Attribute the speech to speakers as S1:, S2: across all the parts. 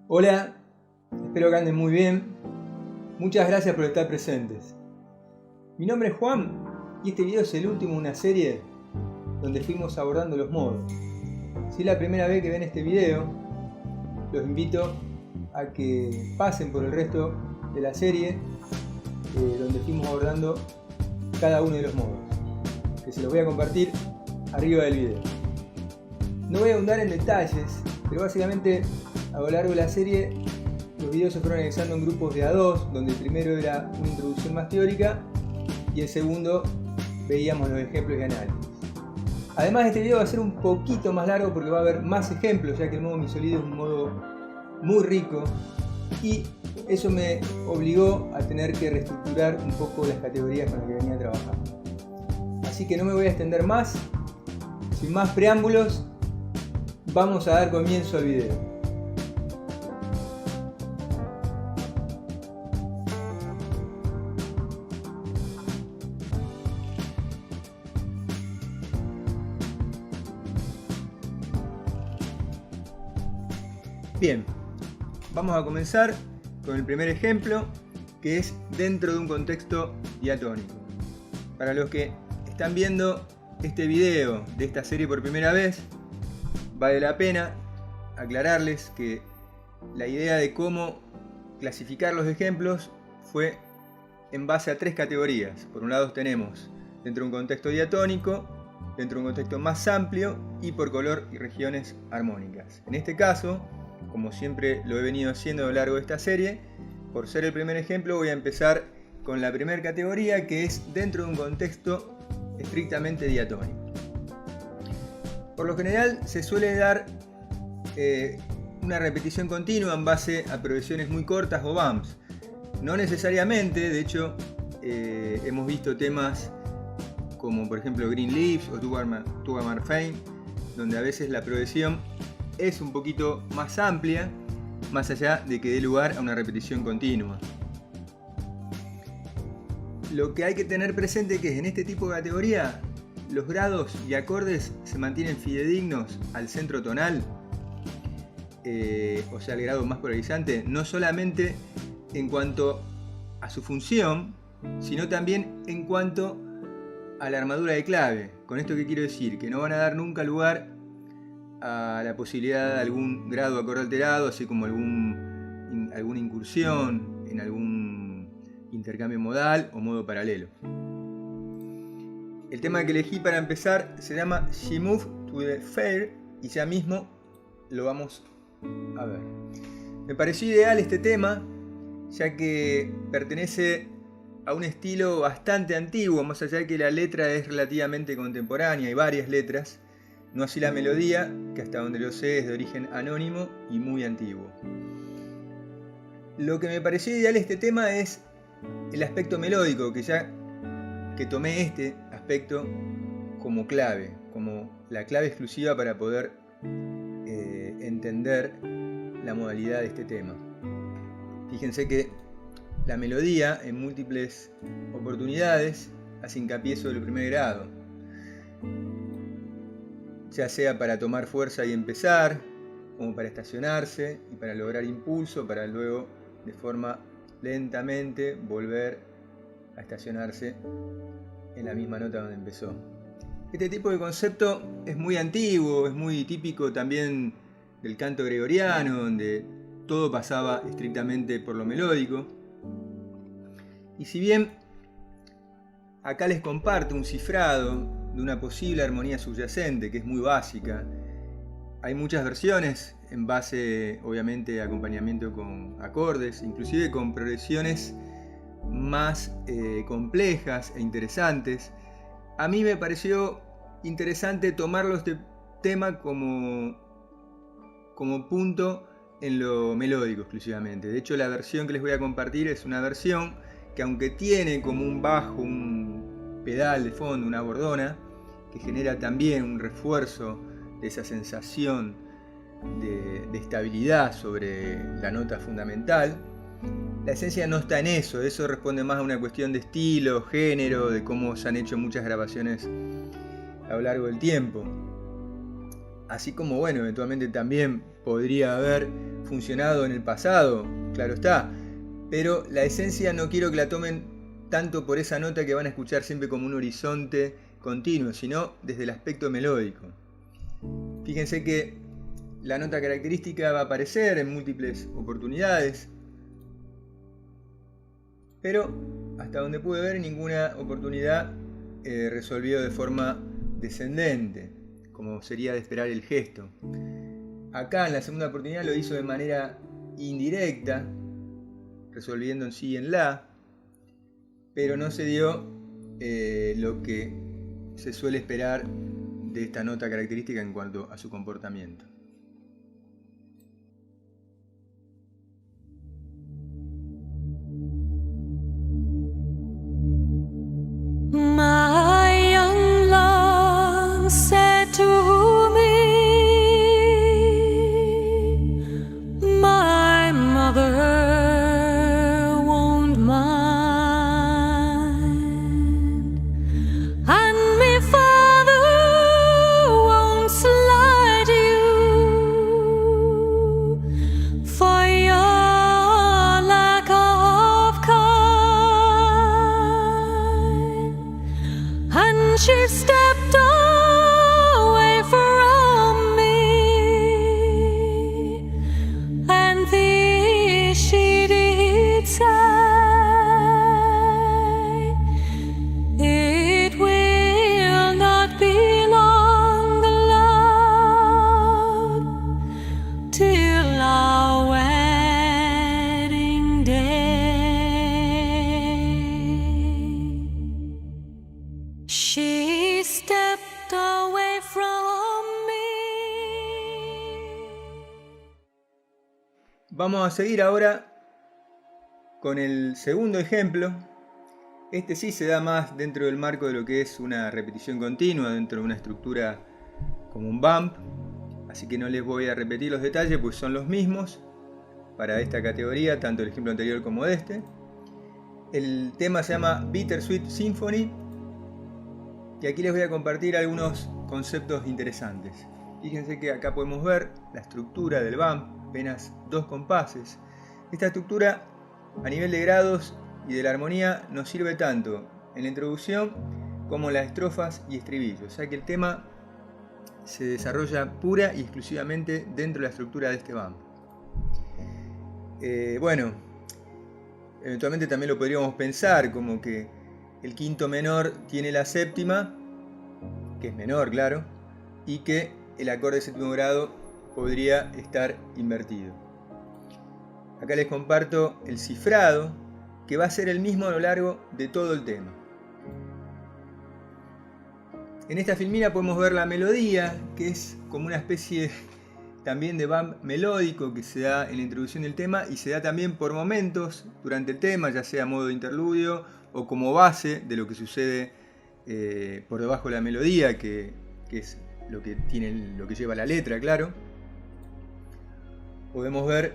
S1: Hola, espero que anden muy bien. Muchas gracias por estar presentes. Mi nombre es Juan y este video es el último de una serie donde fuimos abordando los modos. Si es la primera vez que ven este video, los invito a que pasen por el resto de la serie donde fuimos abordando cada uno de los modos, que se los voy a compartir arriba del video. No voy a ahondar en detalles, pero básicamente a lo largo de la serie los videos se fueron analizando en grupos de A2, donde el primero era una introducción más teórica y el segundo veíamos los ejemplos y análisis. Además, este video va a ser un poquito más largo porque va a haber más ejemplos, ya que el modo Misolidio es un modo muy rico y eso me obligó a tener que reestructurar un poco las categorías con las que venía trabajando. Así que no me voy a extender más. Sin más preámbulos, vamos a dar comienzo al video. Bien, vamos a comenzar con el primer ejemplo, que es dentro de un contexto diatónico. Para los que están viendo este video de esta serie por primera vez, vale la pena aclararles que la idea de cómo clasificar los ejemplos fue en base a tres categorías. Por un lado tenemos dentro de un contexto diatónico, dentro de un contexto más amplio y por color y regiones armónicas. En este caso, como siempre lo he venido haciendo a lo largo de esta serie, por ser el primer ejemplo voy a empezar con la primera categoría, que es dentro de un contexto estrictamente diatónico. Por lo general se suele dar una repetición continua en base a progresiones muy cortas o bumps. No necesariamente, de hecho hemos visto temas como por ejemplo Green Leaves o Tuga Marfane, donde a veces la progresión es un poquito más amplia, más allá de que dé lugar a una repetición continua. Lo que hay que tener presente que es en este tipo de categoría los grados y acordes se mantienen fidedignos al centro tonal, o sea al grado más polarizante, no solamente en cuanto a su función, sino también en cuanto a la armadura de clave. Con esto que quiero decir, que no van a dar nunca lugar a la posibilidad de algún grado acorde alterado, así como alguna incursión en algún intercambio modal o modo paralelo. El tema que elegí para empezar se llama She Moved to the Fair y ya mismo lo vamos a ver. Me pareció ideal este tema, ya que pertenece a un estilo bastante antiguo, más allá de que la letra es relativamente contemporánea, hay varias letras. No así la melodía, que hasta donde lo sé es de origen anónimo y muy antiguo. Lo que me pareció ideal este tema es el aspecto melódico, que tomé este aspecto como clave, como la clave exclusiva para poder entender la modalidad de este tema. Fíjense que la melodía en múltiples oportunidades hace hincapié sobre el primer grado, ya sea para tomar fuerza y empezar, como para estacionarse y para lograr impulso, para luego de forma lentamente volver a estacionarse en la misma nota donde empezó. Este tipo de concepto es muy antiguo, es muy típico también del canto gregoriano, donde todo pasaba estrictamente por lo melódico. Y si bien acá les comparto un cifrado de una posible armonía subyacente que es muy básica, hay muchas versiones en base obviamente a acompañamiento con acordes, inclusive con progresiones más complejas e interesantes. A mí me pareció interesante tomarlo este tema como punto en lo melódico exclusivamente. De hecho, la versión que les voy a compartir es una versión que, aunque tiene como un bajo, un pedal de fondo, una bordona, que genera también un refuerzo de esa sensación de estabilidad sobre la nota fundamental, la esencia no está en eso. Eso responde más a una cuestión de estilo, género, de cómo se han hecho muchas grabaciones a lo largo del tiempo. Así como, bueno, eventualmente también podría haber funcionado en el pasado, claro está, pero la esencia no quiero que la tomen tanto por esa nota que van a escuchar siempre como un horizonte continuo, sino desde el aspecto melódico. Fíjense que la nota característica va a aparecer en múltiples oportunidades, pero hasta donde pude ver ninguna oportunidad resolvió de forma descendente, como sería de esperar el gesto. Acá en la segunda oportunidad lo hizo de manera indirecta, resolviendo en sí en la, pero no se dio lo que se suele esperar de esta nota característica en cuanto a su comportamiento.
S2: My young love said to me, my mother won't mind, and my father won't slight you for your lack of kind. And she stepped away from me, and this she did say, it will not be long, love, till our wedding day. She stepped away from me.
S1: Vamos a seguir ahora con el segundo ejemplo. Este sí se da más dentro del marco de lo que es una repetición continua, dentro de una estructura como un bump, así que no les voy a repetir los detalles, pues son los mismos para esta categoría, tanto el ejemplo anterior como este. El tema se llama Bittersweet Symphony, y aquí les voy a compartir algunos conceptos interesantes. Fíjense que acá podemos ver la estructura del bump, apenas 2 compases. Esta estructura a nivel de grados y de la armonía nos sirve tanto en la introducción como en las estrofas y estribillos, o sea que el tema se desarrolla pura y exclusivamente dentro de la estructura de este bump. Bueno, eventualmente también lo podríamos pensar como que el quinto menor tiene la séptima, que es menor, claro, y que el acorde de séptimo grado podría estar invertido. Acá les comparto el cifrado, que va a ser el mismo a lo largo de todo el tema. En esta filmina podemos ver la melodía, que es como una especie también de bump melódico que se da en la introducción del tema y se da también por momentos durante el tema, ya sea a modo de interludio o como base de lo que sucede por debajo de la melodía, que es lo que lleva la letra, claro. Podemos ver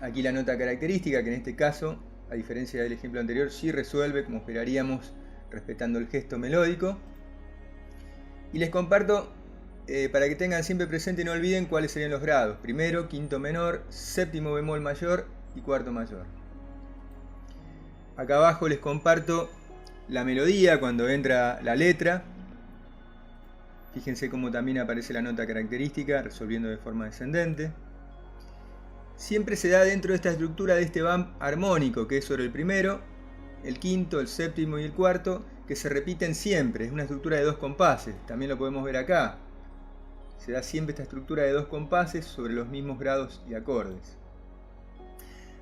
S1: aquí la nota característica, que en este caso, a diferencia del ejemplo anterior, sí resuelve como esperaríamos, respetando el gesto melódico. Y les comparto, para que tengan siempre presente y no olviden cuáles serían los grados: primero, quinto menor, séptimo bemol mayor y cuarto mayor. Acá abajo les comparto la melodía cuando entra la letra. Fíjense cómo también aparece la nota característica resolviendo de forma descendente. Siempre se da dentro de esta estructura de este bump armónico, que es sobre el primero, el quinto, el séptimo y el cuarto, que se repiten siempre. Es una estructura de 2 compases, también lo podemos ver acá. Se da siempre esta estructura de 2 compases sobre los mismos grados y acordes.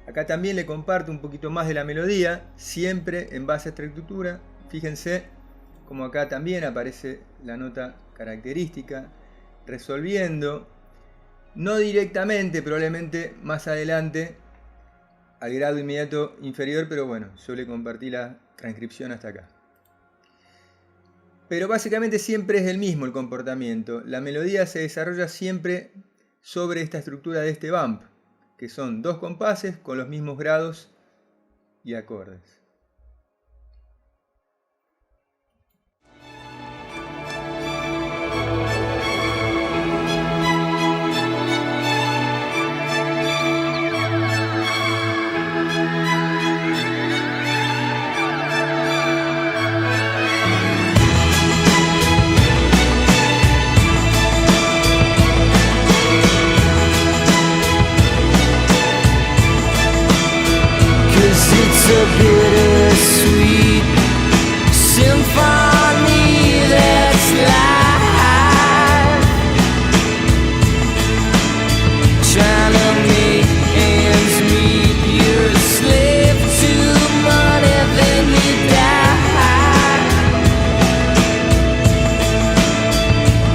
S1: Acá también le comparto un poquito más de la melodía, siempre en base a esta estructura. Fíjense como acá también aparece la nota característica, resolviendo, no directamente, probablemente más adelante, al grado inmediato inferior, pero bueno, yo le compartí la transcripción hasta acá. Pero básicamente siempre es el mismo el comportamiento. La melodía se desarrolla siempre sobre esta estructura de este bump, que son 2 compases con los mismos grados y acordes.
S3: a bittersweet symphony that's live, trying to make ends meet. You're a slave to money, then you die.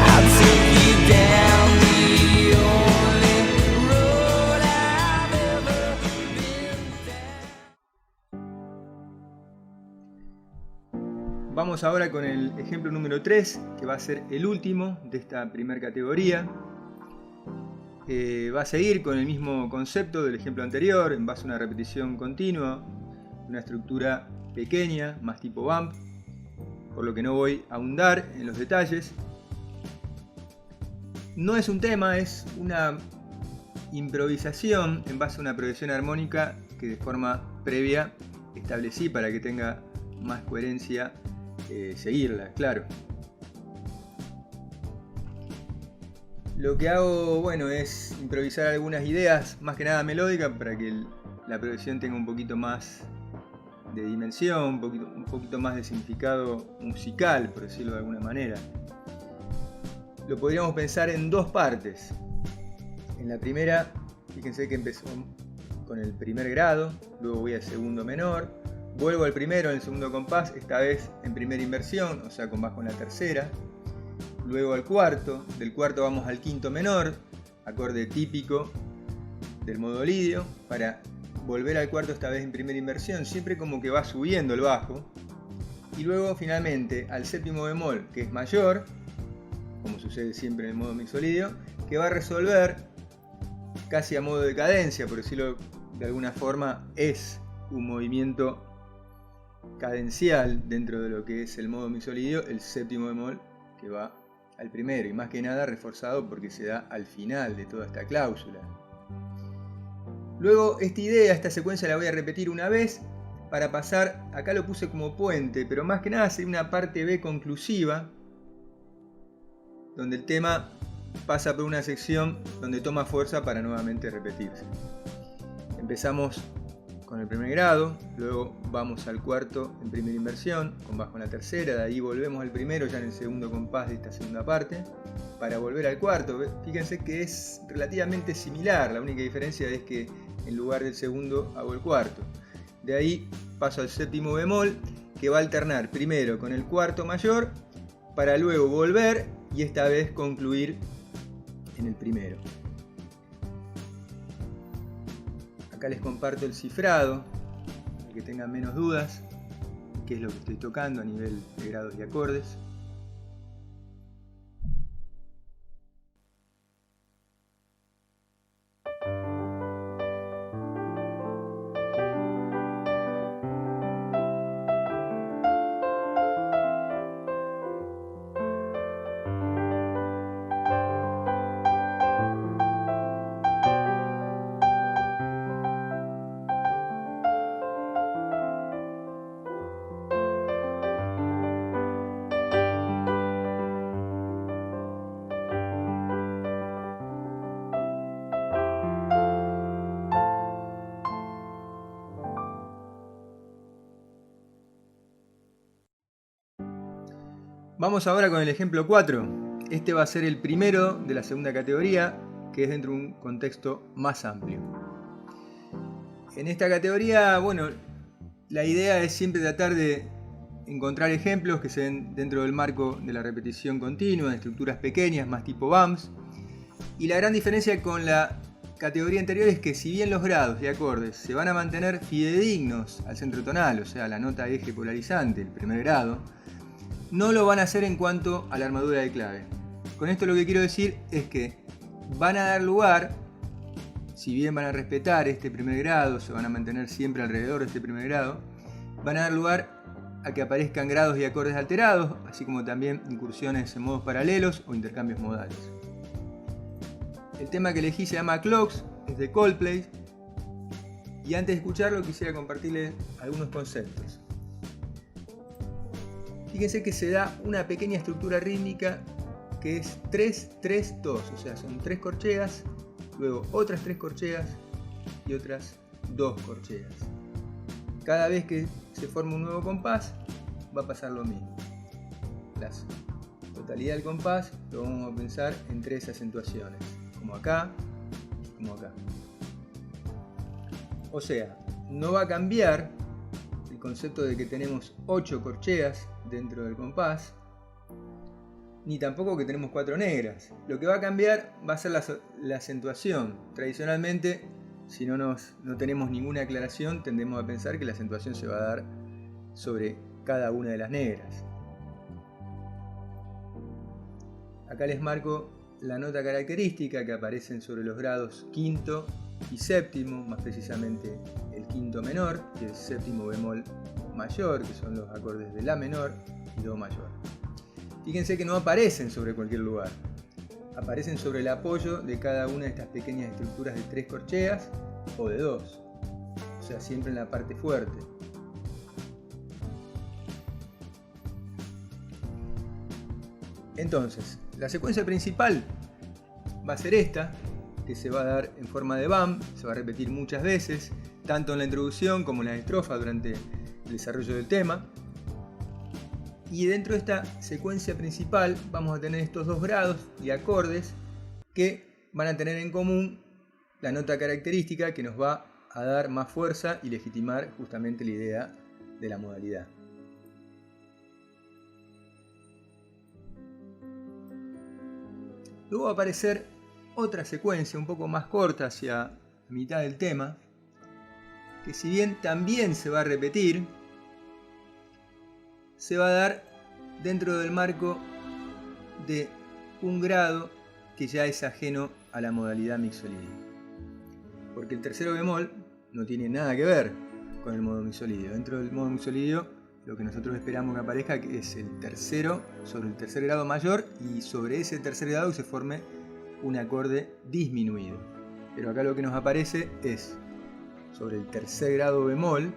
S3: I'll take you down the only road I've ever been down.
S1: Vamos ahora con el ejemplo número 3, que va a ser el último de esta primera categoría. Va a seguir con el mismo concepto del ejemplo anterior, en base a una repetición continua, una estructura pequeña, más tipo bump, por lo que no voy a ahondar en los detalles. No es un tema, es una improvisación en base a una progresión armónica que de forma previa establecí para que tenga más coherencia seguirla, claro. Lo que hago, bueno, es improvisar algunas ideas, más que nada melódicas, para que la progresión tenga un poquito más de dimensión, un poquito más de significado musical, por decirlo de alguna manera. Lo podríamos pensar en dos partes. En la primera, fíjense que empezó con el primer grado, luego voy al segundo menor, vuelvo al primero en el segundo compás, esta vez en primera inversión, o sea con bajo en la tercera. Luego al cuarto, del cuarto vamos al quinto menor, acorde típico del modo lidio, para volver al cuarto esta vez en primera inversión, siempre como que va subiendo el bajo. Y luego finalmente al séptimo bemol, que es mayor, como sucede siempre en el modo mixolidio, que va a resolver casi a modo de cadencia, por decirlo de alguna forma, es un movimiento cadencial dentro de lo que es el modo mixolidio, el séptimo bemol que va al primero, y más que nada reforzado porque se da al final de toda esta cláusula. Luego esta secuencia la voy a repetir una vez para pasar, acá lo puse como puente, pero más que nada sería una parte B conclusiva, donde el tema pasa por una sección donde toma fuerza para nuevamente repetirse. Empezamos con el primer grado, luego vamos al cuarto en primera inversión, con bajo en la tercera, de ahí volvemos al primero ya en el segundo compás de esta segunda parte, para volver al cuarto. Fíjense que es relativamente similar, la única diferencia es que en lugar del segundo hago el cuarto. De ahí paso al séptimo bemol, que va a alternar primero con el cuarto mayor, para luego volver y esta vez concluir en el primero. Acá les comparto el cifrado, para que tengan menos dudas, qué es lo que estoy tocando a nivel de grados y acordes. Vamos ahora con el ejemplo 4. Este va a ser el primero de la segunda categoría, que es dentro de un contexto más amplio. En esta categoría, bueno, la idea es siempre tratar de encontrar ejemplos que se den dentro del marco de la repetición continua, de estructuras pequeñas, más tipo bumps. Y la gran diferencia con la categoría anterior es que si bien los grados y acordes se van a mantener fidedignos al centro tonal, o sea, la nota eje polarizante, el primer grado, no lo van a hacer en cuanto a la armadura de clave. Con esto lo que quiero decir es que van a dar lugar, si bien van a respetar este primer grado, se van a mantener siempre alrededor de este primer grado, van a dar lugar a que aparezcan grados y acordes alterados, así como también incursiones en modos paralelos o intercambios modales. El tema que elegí se llama Clocks, es de Coldplay, y antes de escucharlo quisiera compartirles algunos conceptos. Fíjense que se da una pequeña estructura rítmica que es 3-3-2, o sea, son 3 corcheas, luego otras 3 corcheas y otras 2 corcheas. cada vez que se forma un nuevo compás va a pasar lo mismo. La totalidad del compás lo vamos a pensar en 3 acentuaciones, como acá y como acá. O sea, no va a cambiar el concepto de que tenemos 8 corcheas dentro del compás, ni tampoco que tenemos 4 negras. Lo que va a cambiar va a ser la acentuación. Tradicionalmente, si no tenemos ninguna aclaración, tendemos a pensar que la acentuación se va a dar sobre cada una de las negras. Acá les marco la nota característica que aparecen sobre los grados quinto y séptimo, más precisamente el quinto menor y el séptimo bemol mayor, que son los acordes de la menor y do mayor. Fíjense que no aparecen sobre cualquier lugar, aparecen sobre el apoyo de cada una de estas pequeñas estructuras de 3 corcheas o de 2, o sea, siempre en la parte fuerte. Entonces, la secuencia principal va a ser esta, que se va a dar en forma de BAM, se va a repetir muchas veces, tanto en la introducción como en la estrofa durante el desarrollo del tema. Y dentro de esta secuencia principal vamos a tener estos 2 grados y acordes que van a tener en común la nota característica que nos va a dar más fuerza y legitimar justamente la idea de la modalidad. Luego va a aparecer otra secuencia un poco más corta hacia la mitad del tema, que si bien también se va a repetir, se va a dar dentro del marco de un grado que ya es ajeno a la modalidad mixolidio. Porque el tercero bemol no tiene nada que ver con el modo mixolidio. Dentro del modo mixolidio lo que nosotros esperamos que aparezca es el tercero sobre el tercer grado mayor y sobre ese tercer grado se forme un acorde disminuido. Pero acá lo que nos aparece es sobre el tercer grado bemol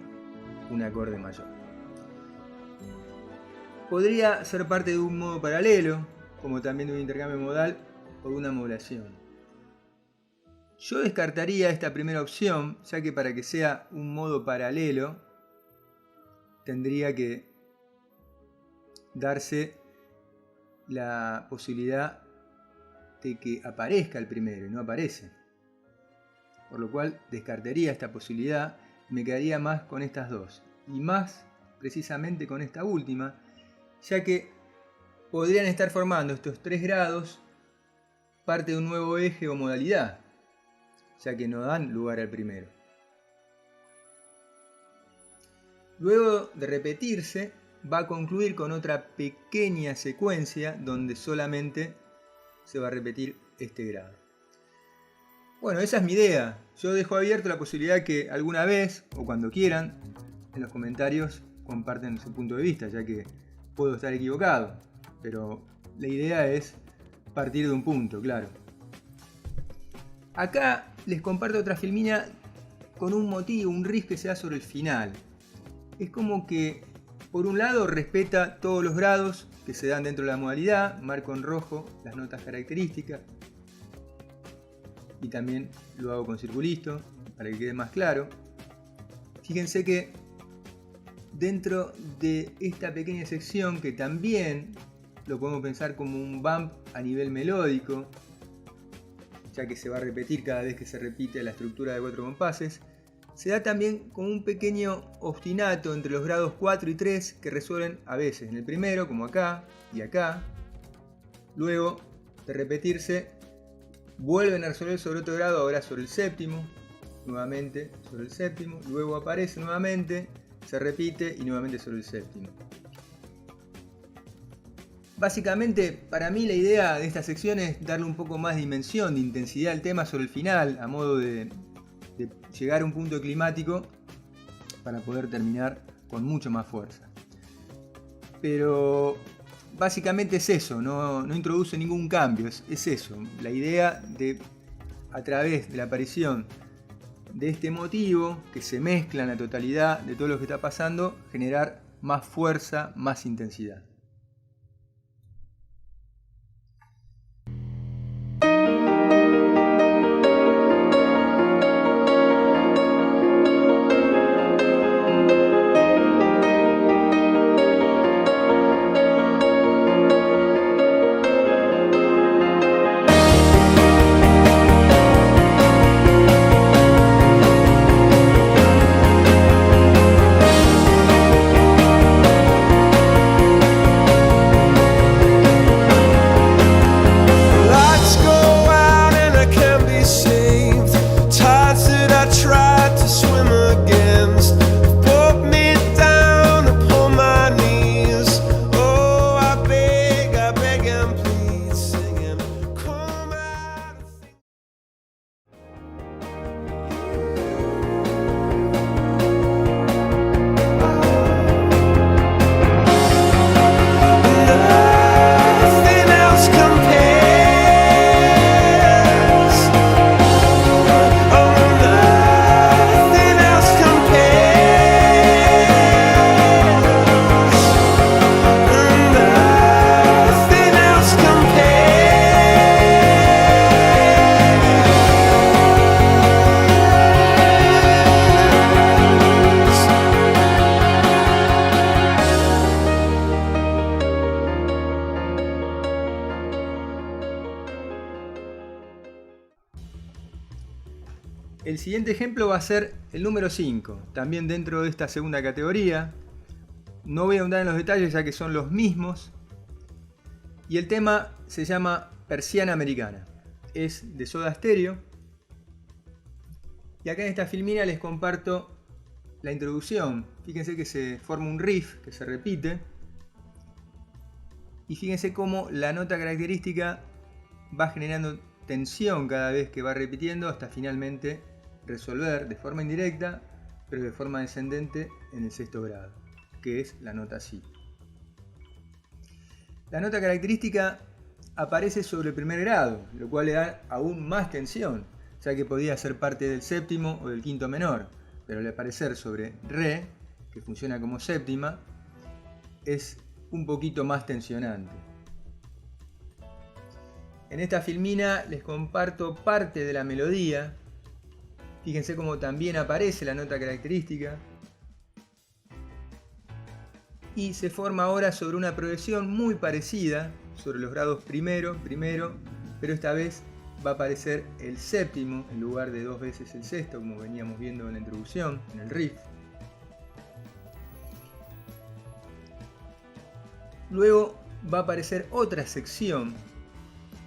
S1: un acorde mayor. Podría ser parte de un modo paralelo, como también de un intercambio modal o de una modulación. Yo descartaría esta primera opción, ya que para que sea un modo paralelo tendría que darse la posibilidad de que aparezca el primero y no aparece. Por lo cual descartaría esta posibilidad y me quedaría más con estas dos. Y más precisamente con esta última, ya que podrían estar formando estos 3 grados parte de un nuevo eje o modalidad, ya que no dan lugar al primero. Luego de repetirse, va a concluir con otra pequeña secuencia donde solamente se va a repetir este grado. Bueno, esa es mi idea. Yo dejo abierto la posibilidad que alguna vez, o cuando quieran, en los comentarios comparten su punto de vista, ya que puedo estar equivocado. Pero la idea es partir de un punto, claro. Acá les comparto otra filmina con un motivo, un riff que se da sobre el final. Es como que, por un lado, respeta todos los grados que se dan dentro de la modalidad, marco en rojo las notas características, y también lo hago con circulito para que quede más claro. Fíjense que dentro de esta pequeña sección, que también lo podemos pensar como un bump a nivel melódico, ya que se va a repetir cada vez que se repite la estructura de 4 compases, se da también como un pequeño ostinato entre los grados 4 y 3 que resuelven a veces en el primero, como acá y acá. Luego de repetirse, vuelven a resolver sobre otro grado, ahora sobre el séptimo, nuevamente sobre el séptimo, luego aparece nuevamente, se repite y nuevamente sobre el séptimo. Básicamente, para mí la idea de esta sección es darle un poco más de dimensión, de intensidad al tema sobre el final, a modo de llegar a un punto climático para poder terminar con mucho más fuerza. Pero básicamente es eso, no introduce ningún cambio, es eso, la idea de, a través de la aparición de este motivo que se mezcla en la totalidad de todo lo que está pasando, generar más fuerza, más intensidad. El siguiente ejemplo va a ser el número 5, también dentro de esta segunda categoría. No voy a ahondar en los detalles ya que son los mismos. Y el tema se llama Persiana Americana. Es de Soda Stereo. Y acá en esta filmina les comparto la introducción. Fíjense que se forma un riff que se repite. Y fíjense cómo la nota característica va generando tensión cada vez que va repitiendo hasta finalmente resolver de forma indirecta, pero de forma descendente en el sexto grado, que es la nota Si. La nota característica aparece sobre el primer grado, lo cual le da aún más tensión, ya que podía ser parte del séptimo o del quinto menor, pero al aparecer sobre Re, que funciona como séptima, es un poquito más tensionante. En esta filmina les comparto parte de la melodía. Fíjense cómo también aparece la nota característica. Y se forma ahora sobre una progresión muy parecida, sobre los grados primero, pero esta vez va a aparecer el séptimo en lugar de 2 veces el sexto, como veníamos viendo en la introducción, en el riff. Luego va a aparecer otra sección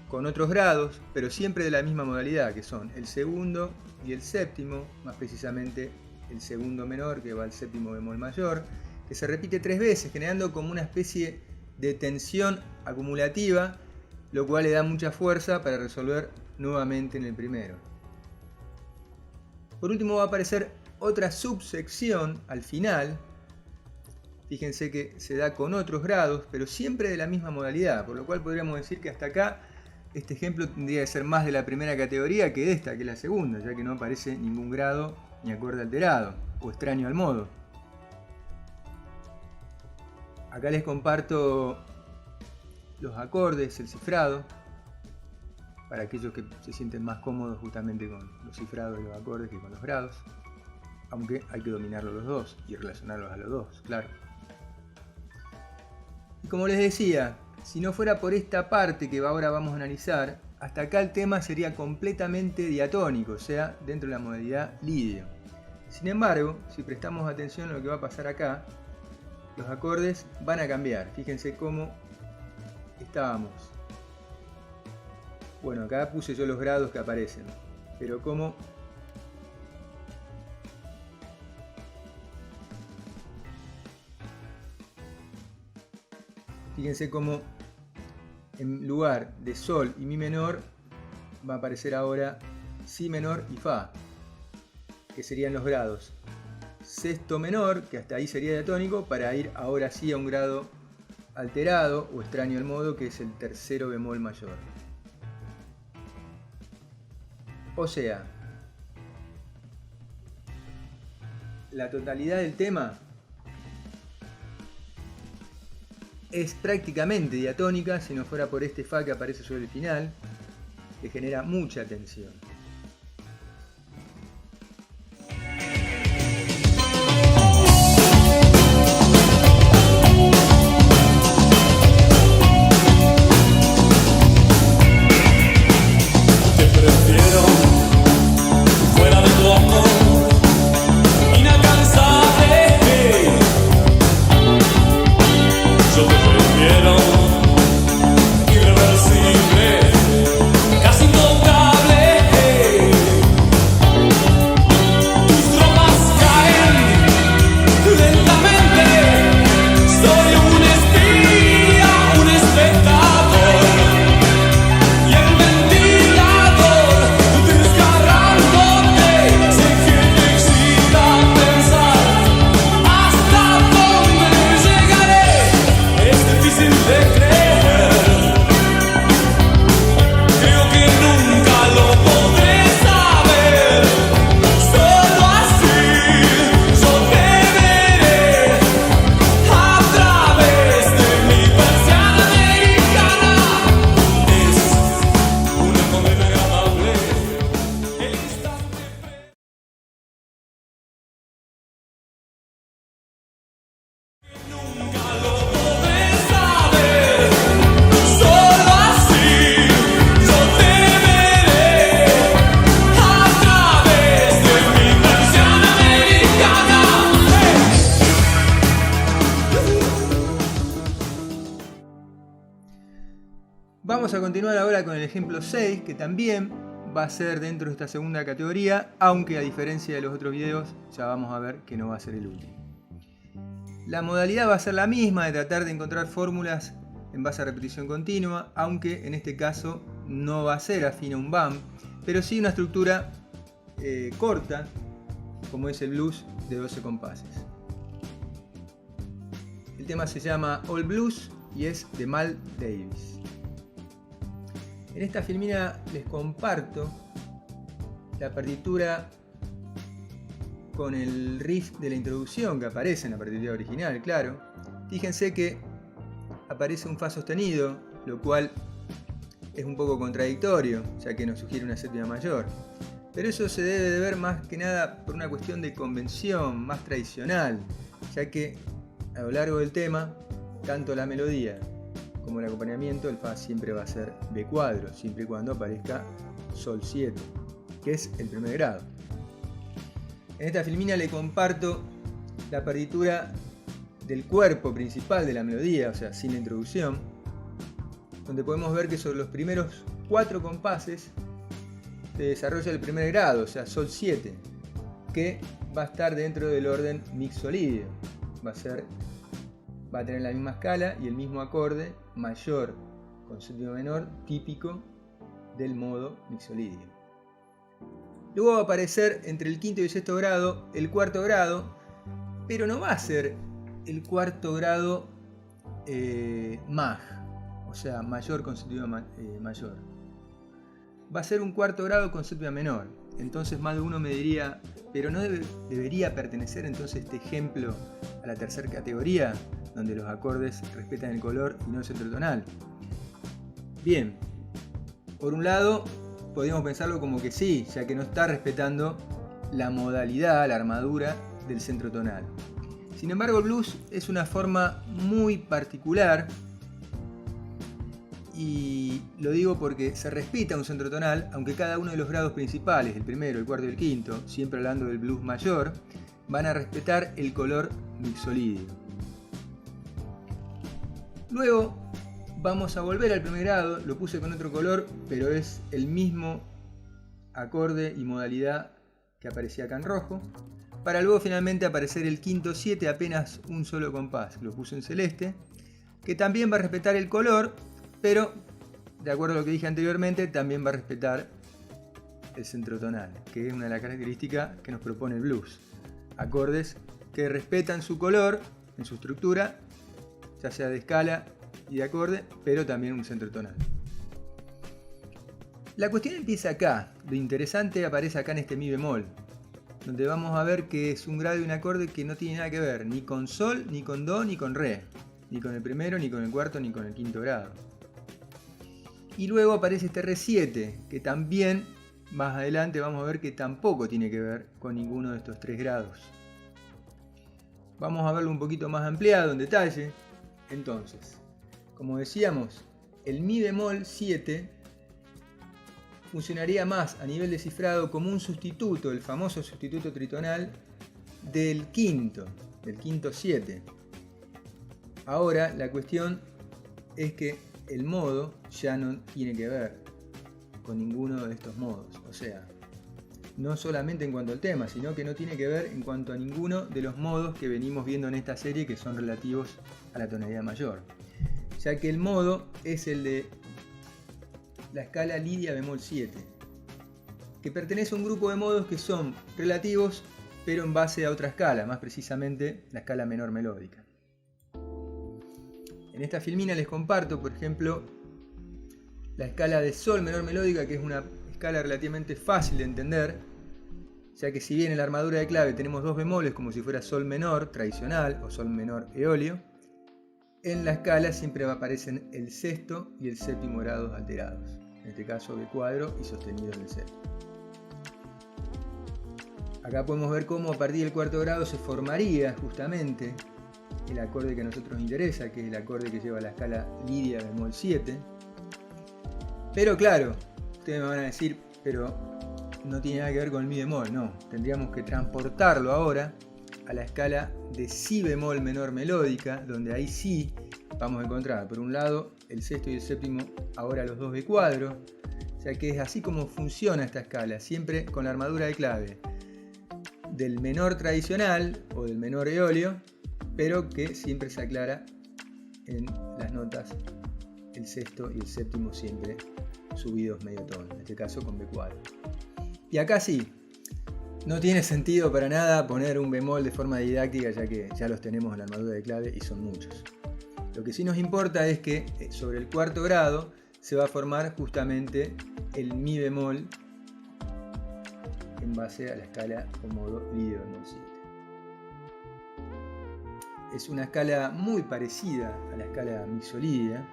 S1: con otros grados, pero siempre de la misma modalidad, que son el segundo y el séptimo, más precisamente el segundo menor que va al séptimo bemol mayor, que se repite 3 veces, generando como una especie de tensión acumulativa, lo cual le da mucha fuerza para resolver nuevamente en el primero. Por último va a aparecer otra subsección al final. Fíjense que se da con otros grados, pero siempre de la misma modalidad, por lo cual podríamos decir que hasta acá este ejemplo tendría que ser más de la primera categoría que de esta, que es la segunda, ya que no aparece ningún grado ni acorde alterado o extraño al modo. Acá les comparto los acordes, el cifrado, para aquellos que se sienten más cómodos justamente con los cifrados y los acordes que con los grados, aunque hay que dominarlos los dos y relacionarlos a los dos, claro. Y como les decía, si no fuera por esta parte que ahora vamos a analizar, hasta acá el tema sería completamente diatónico, o sea, dentro de la modalidad lidio. Sin embargo, si prestamos atención a lo que va a pasar acá, los acordes van a cambiar. Fíjense cómo estábamos. Bueno, acá puse yo los grados que aparecen, pero cómo fíjense cómo en lugar de Sol y Mi menor va a aparecer ahora Si menor y Fa, que serían los grados sexto menor, que hasta ahí sería diatónico, para ir ahora sí a un grado alterado o extraño al modo, que es el tercero bemol mayor. O sea, la totalidad del tema es prácticamente diatónica, si no fuera por este Fa que aparece sobre el final, que genera mucha tensión.
S3: Casi intocable.
S1: Vamos a continuar ahora con el ejemplo 6, que también va a ser dentro de esta segunda categoría, aunque a diferencia de los otros videos, ya vamos a ver que no va a ser el último. La modalidad va a ser la misma, de tratar de encontrar fórmulas en base a repetición continua, aunque en este caso no va a ser afín a un BAM, pero sí una estructura corta, como es el blues de 12 compases. El tema se llama All Blues y es de Mal Davis. En esta filmina les comparto la partitura con el riff de la introducción que aparece en la partitura original, claro. Fíjense que aparece un fa sostenido, lo cual es un poco contradictorio, ya que nos sugiere una séptima mayor. Pero eso se debe de ver más que nada por una cuestión de convención, más tradicional, ya que a lo largo del tema, tanto la melodía como el acompañamiento, el fa siempre va a ser B cuadro, siempre y cuando aparezca Sol 7, que es el primer grado. En esta filmina le comparto la partitura del cuerpo principal de la melodía, o sea, sin la introducción, donde podemos ver que sobre los primeros 4 compases se desarrolla el primer grado, o sea, Sol 7, que va a estar dentro del orden mixolidio. Va a tener la misma escala y el mismo acorde mayor con séptima menor típico del modo mixolidio. Luego va a aparecer entre el quinto y el sexto grado el cuarto grado, pero no va a ser el cuarto grado MAG, o sea, mayor con séptima mayor. Va a ser un cuarto grado con séptima menor. Entonces más de uno me diría, pero ¿no debería pertenecer entonces este ejemplo a la tercera categoría, donde los acordes respetan el color y no el centro tonal? Bien, por un lado podríamos pensarlo como que sí, ya que no está respetando la modalidad, la armadura del centro tonal. Sin embargo, el blues es una forma muy particular, y lo digo porque se respeta un centro tonal, aunque cada uno de los grados principales, el primero, el cuarto y el quinto, siempre hablando del blues mayor, van a respetar el color mixolidio. Luego vamos a volver al primer grado, lo puse con otro color, pero es el mismo acorde y modalidad que aparecía acá en rojo, para luego finalmente aparecer el quinto 7, apenas un solo compás, lo puse en celeste, que también va a respetar el color, pero de acuerdo a lo que dije anteriormente, también va a respetar el centro tonal, que es una de las características que nos propone el blues. Acordes que respetan su color en su estructura, ya sea de escala y de acorde, pero también un centro tonal. La cuestión empieza acá, lo interesante aparece acá en este mi bemol, donde vamos a ver que es un grado y un acorde que no tiene nada que ver ni con sol, ni con do, ni con re, ni con el primero, ni con el cuarto, ni con el quinto grado. Y luego aparece este Re7, que también más adelante vamos a ver que tampoco tiene que ver con ninguno de estos 3 grados. Vamos a verlo un poquito más ampliado en detalle. Entonces, como decíamos, el Mi bemol 7 funcionaría más a nivel de cifrado como un sustituto, el famoso sustituto tritonal del quinto 7. Ahora la cuestión es que el modo ya no tiene que ver con ninguno de estos modos, o sea, no solamente en cuanto al tema, sino que no tiene que ver en cuanto a ninguno de los modos que venimos viendo en esta serie que son relativos a la tonalidad mayor, ya que el modo es el de la escala lidia bemol 7, que pertenece a un grupo de modos que son relativos pero en base a otra escala, más precisamente la escala menor melódica. En esta filmina les comparto, por ejemplo, la escala de sol menor melódica, que es una escala relativamente fácil de entender, ya que si bien en la armadura de clave tenemos 2 bemoles como si fuera sol menor tradicional o sol menor eolio, en la escala siempre aparecen el sexto y el séptimo grados alterados, en este caso B cuadro y sostenido en el séptimo. Acá podemos ver cómo a partir del cuarto grado se formaría justamente el acorde que a nosotros nos interesa, que es el acorde que lleva la escala lidia bemol 7. Pero claro, ustedes me van a decir, pero no tiene nada que ver con el mi bemol, no. Tendríamos que transportarlo ahora a la escala de si bemol menor melódica, donde ahí sí vamos a encontrar por un lado el sexto y el séptimo ahora los dos de cuadro. O sea que es así como funciona esta escala, siempre con la armadura de clave del menor tradicional o del menor eolio, pero que siempre se aclara en las notas el sexto y el séptimo siempre subidos medio tono, en este caso con B4. Y acá sí, no tiene sentido para nada poner un bemol de forma didáctica, ya que ya los tenemos en la armadura de clave y son muchos. Lo que sí nos importa es que sobre el cuarto grado se va a formar justamente el mi bemol en base a la escala o modo lidio bemol 7. Es una escala muy parecida a la escala mixolidia,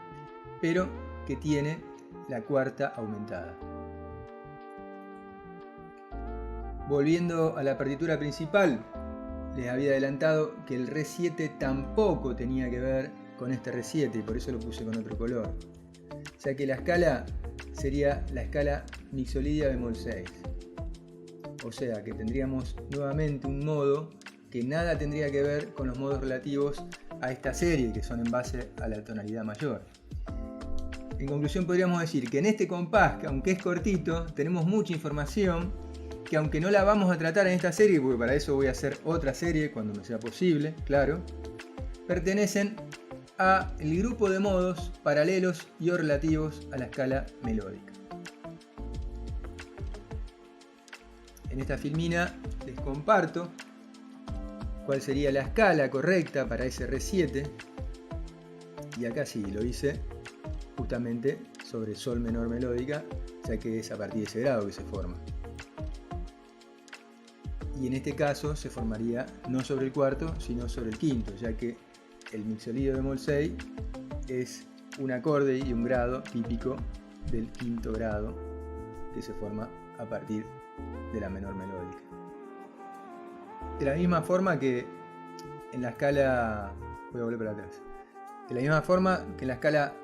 S1: pero que tiene la cuarta aumentada. Volviendo a la partitura principal, les había adelantado que el Re7 tampoco tenía que ver con este Re7 y por eso lo puse con otro color. O sea que la escala sería la escala mixolidia bemol 6. O sea que tendríamos nuevamente un modo que nada tendría que ver con los modos relativos a esta serie, que son en base a la tonalidad mayor. En conclusión podríamos decir que en este compás, que aunque es cortito, tenemos mucha información que aunque no la vamos a tratar en esta serie, porque para eso voy a hacer otra serie cuando me sea posible, claro, pertenecen al grupo de modos paralelos y o relativos a la escala melódica. En esta filmina les comparto cuál sería la escala correcta para ese Re7, y acá sí lo hice justamente sobre sol menor melódica, ya que es a partir de ese grado que se forma. Y en este caso se formaría no sobre el cuarto, sino sobre el quinto, ya que el mixolidio bemol 6 es un acorde y un grado típico del quinto grado que se forma a partir de la menor melódica. De la misma forma que en la escala... voy a volver para atrás. De la misma forma que en la escala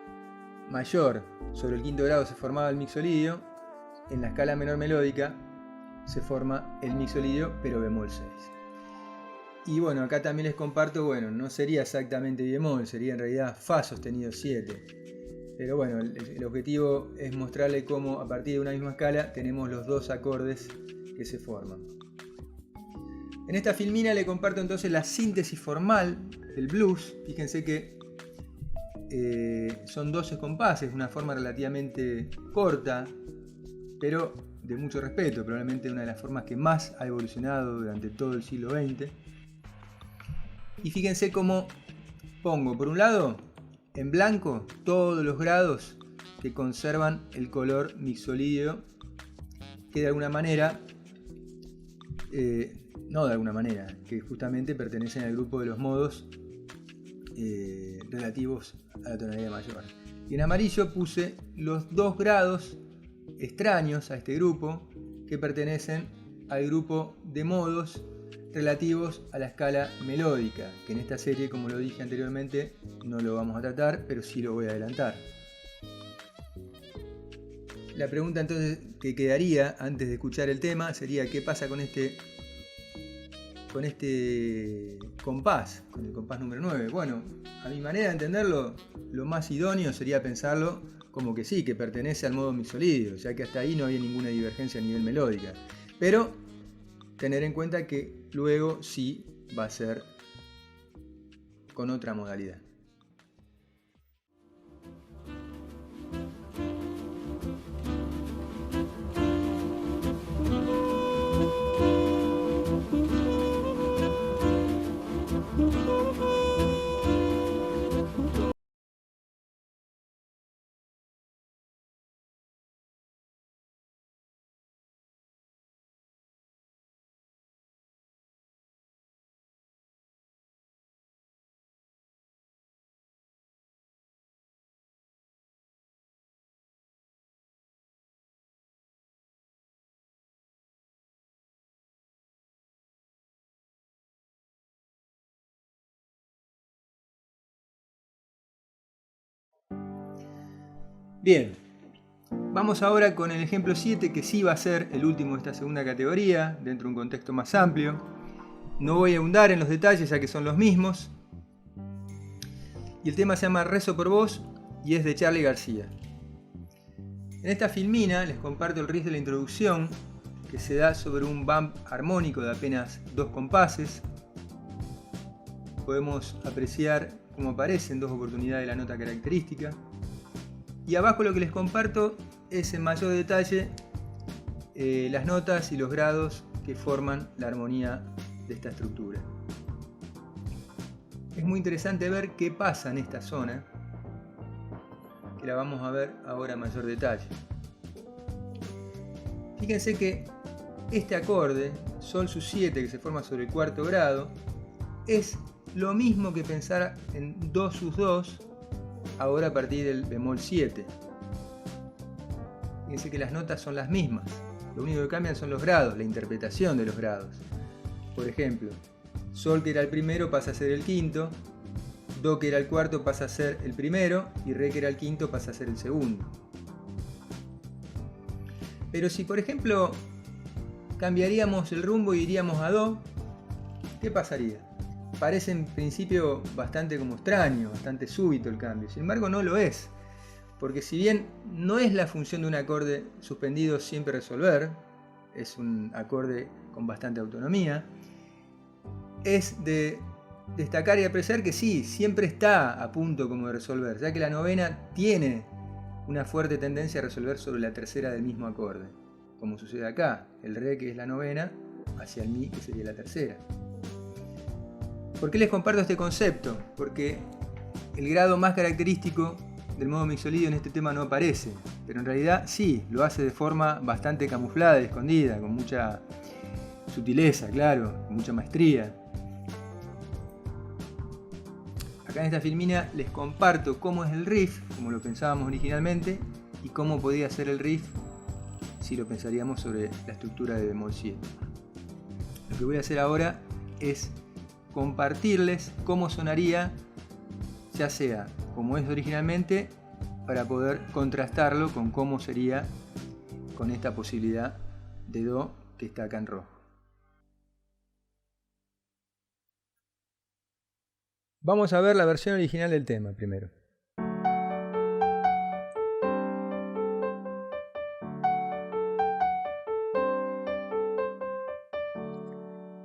S1: mayor sobre el quinto grado se formaba el mixolidio, en la escala menor melódica se forma el mixolidio pero bemol 6. Y bueno, acá también les comparto, bueno, no sería exactamente bemol, sería en realidad fa sostenido 7. Pero bueno, el objetivo es mostrarle cómo a partir de una misma escala tenemos los dos acordes que se forman. En esta filmina le comparto entonces la síntesis formal del blues. Fíjense que son 12 compases, una forma relativamente corta, pero de mucho respeto, probablemente una de las formas que más ha evolucionado durante todo el siglo XX. Y fíjense cómo pongo, por un lado, en blanco todos los grados que conservan el color mixolidio, que de alguna manera, que justamente pertenecen al grupo de los modos relativos a la tonalidad mayor. Y en amarillo puse los dos grados extraños a este grupo que pertenecen al grupo de modos relativos a la escala melódica, que en esta serie, como lo dije anteriormente, no lo vamos a tratar, pero sí lo voy a adelantar. La pregunta entonces que quedaría antes de escuchar el tema sería: ¿qué pasa con este compás, con el compás número 9? Bueno, a mi manera de entenderlo, lo más idóneo sería pensarlo como que sí, que pertenece al modo mixolidio, ya que hasta ahí no había ninguna divergencia a nivel melódica. Pero tener en cuenta que luego sí va a ser con otra modalidad. Bien, vamos ahora con el ejemplo 7, que sí va a ser el último de esta segunda categoría, dentro de un contexto más amplio. No voy a ahondar en los detalles, ya que son los mismos. Y el tema se llama Rezo por vos, y es de Charly García. En esta filmina les comparto el riff de la introducción, que se da sobre un bump armónico de apenas 2 compases. Podemos apreciar cómo aparece en 2 oportunidades la nota característica. Y abajo lo que les comparto es en mayor detalle las notas y los grados que forman la armonía de esta estructura. Es muy interesante ver qué pasa en esta zona, que la vamos a ver ahora en mayor detalle. Fíjense que este acorde, Sol sus7, que se forma sobre el 4º grado, es lo mismo que pensar en Do sus2, ahora a partir del bemol 7. Fíjense que las notas son las mismas, lo único que cambian son los grados, la interpretación de los grados. Por ejemplo, Sol, que era el primero, pasa a ser el quinto, Do, que era el cuarto, pasa a ser el primero, y Re, que era el quinto, pasa a ser el segundo. Pero si, por ejemplo, cambiaríamos el rumbo y iríamos a Do, ¿qué pasaría? Parece en principio bastante como extraño, bastante súbito el cambio. Sin embargo, no lo es. Porque si bien no es la función de un acorde suspendido siempre resolver, es un acorde con bastante autonomía, es de destacar y apreciar que sí, siempre está a punto como de resolver, ya que la novena tiene una fuerte tendencia a resolver sobre la tercera del mismo acorde, como sucede acá, el Re, que es la novena, hacia el Mi, que sería la tercera. ¿Por qué les comparto este concepto? Porque el grado más característico del modo mixolidio en este tema no aparece, pero en realidad sí, lo hace de forma bastante camuflada y escondida, con mucha sutileza, claro, con mucha maestría. Acá en esta filmina les comparto cómo es el riff, como lo pensábamos originalmente, y cómo podía ser el riff si lo pensaríamos sobre la estructura de bemol 7. Lo que voy a hacer ahora es compartirles cómo sonaría, ya sea como es originalmente, para poder contrastarlo con cómo sería con esta posibilidad de Do que está acá en rojo. Vamos a ver la versión original del tema primero.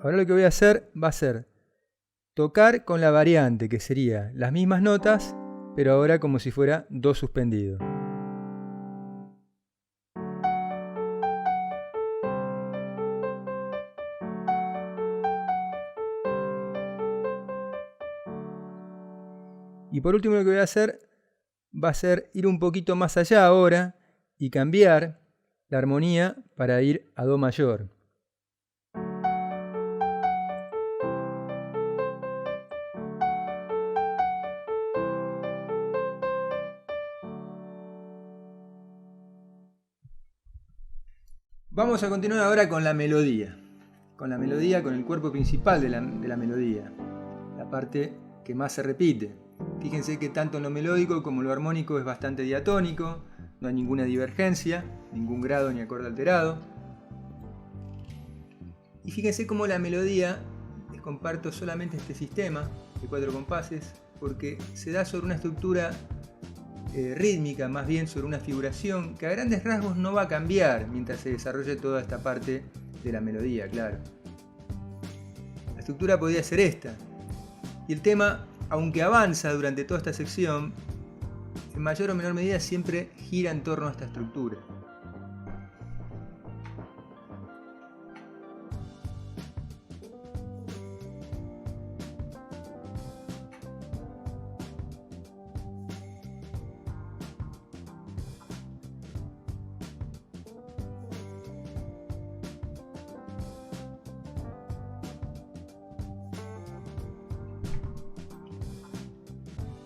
S1: Ahora lo que voy a hacer va a ser tocar con la variante, que sería las mismas notas, pero ahora como si fuera Do suspendido. Y por último lo que voy a hacer va a ser ir un poquito más allá ahora y cambiar la armonía para ir a Do mayor. Vamos a continuar ahora con la melodía. Con el cuerpo principal de la melodía. La parte que más se repite. Fíjense que tanto lo melódico como lo armónico es bastante diatónico, no hay ninguna divergencia, ningún grado ni acorde alterado. Y fíjense cómo la melodía, les comparto solamente este sistema de 4 compases, porque se da sobre una estructura rítmica, más bien sobre una figuración que a grandes rasgos no va a cambiar mientras se desarrolle toda esta parte de la melodía, claro. La estructura podría ser esta, y el tema, aunque avanza durante toda esta sección, en mayor o menor medida siempre gira en torno a esta estructura.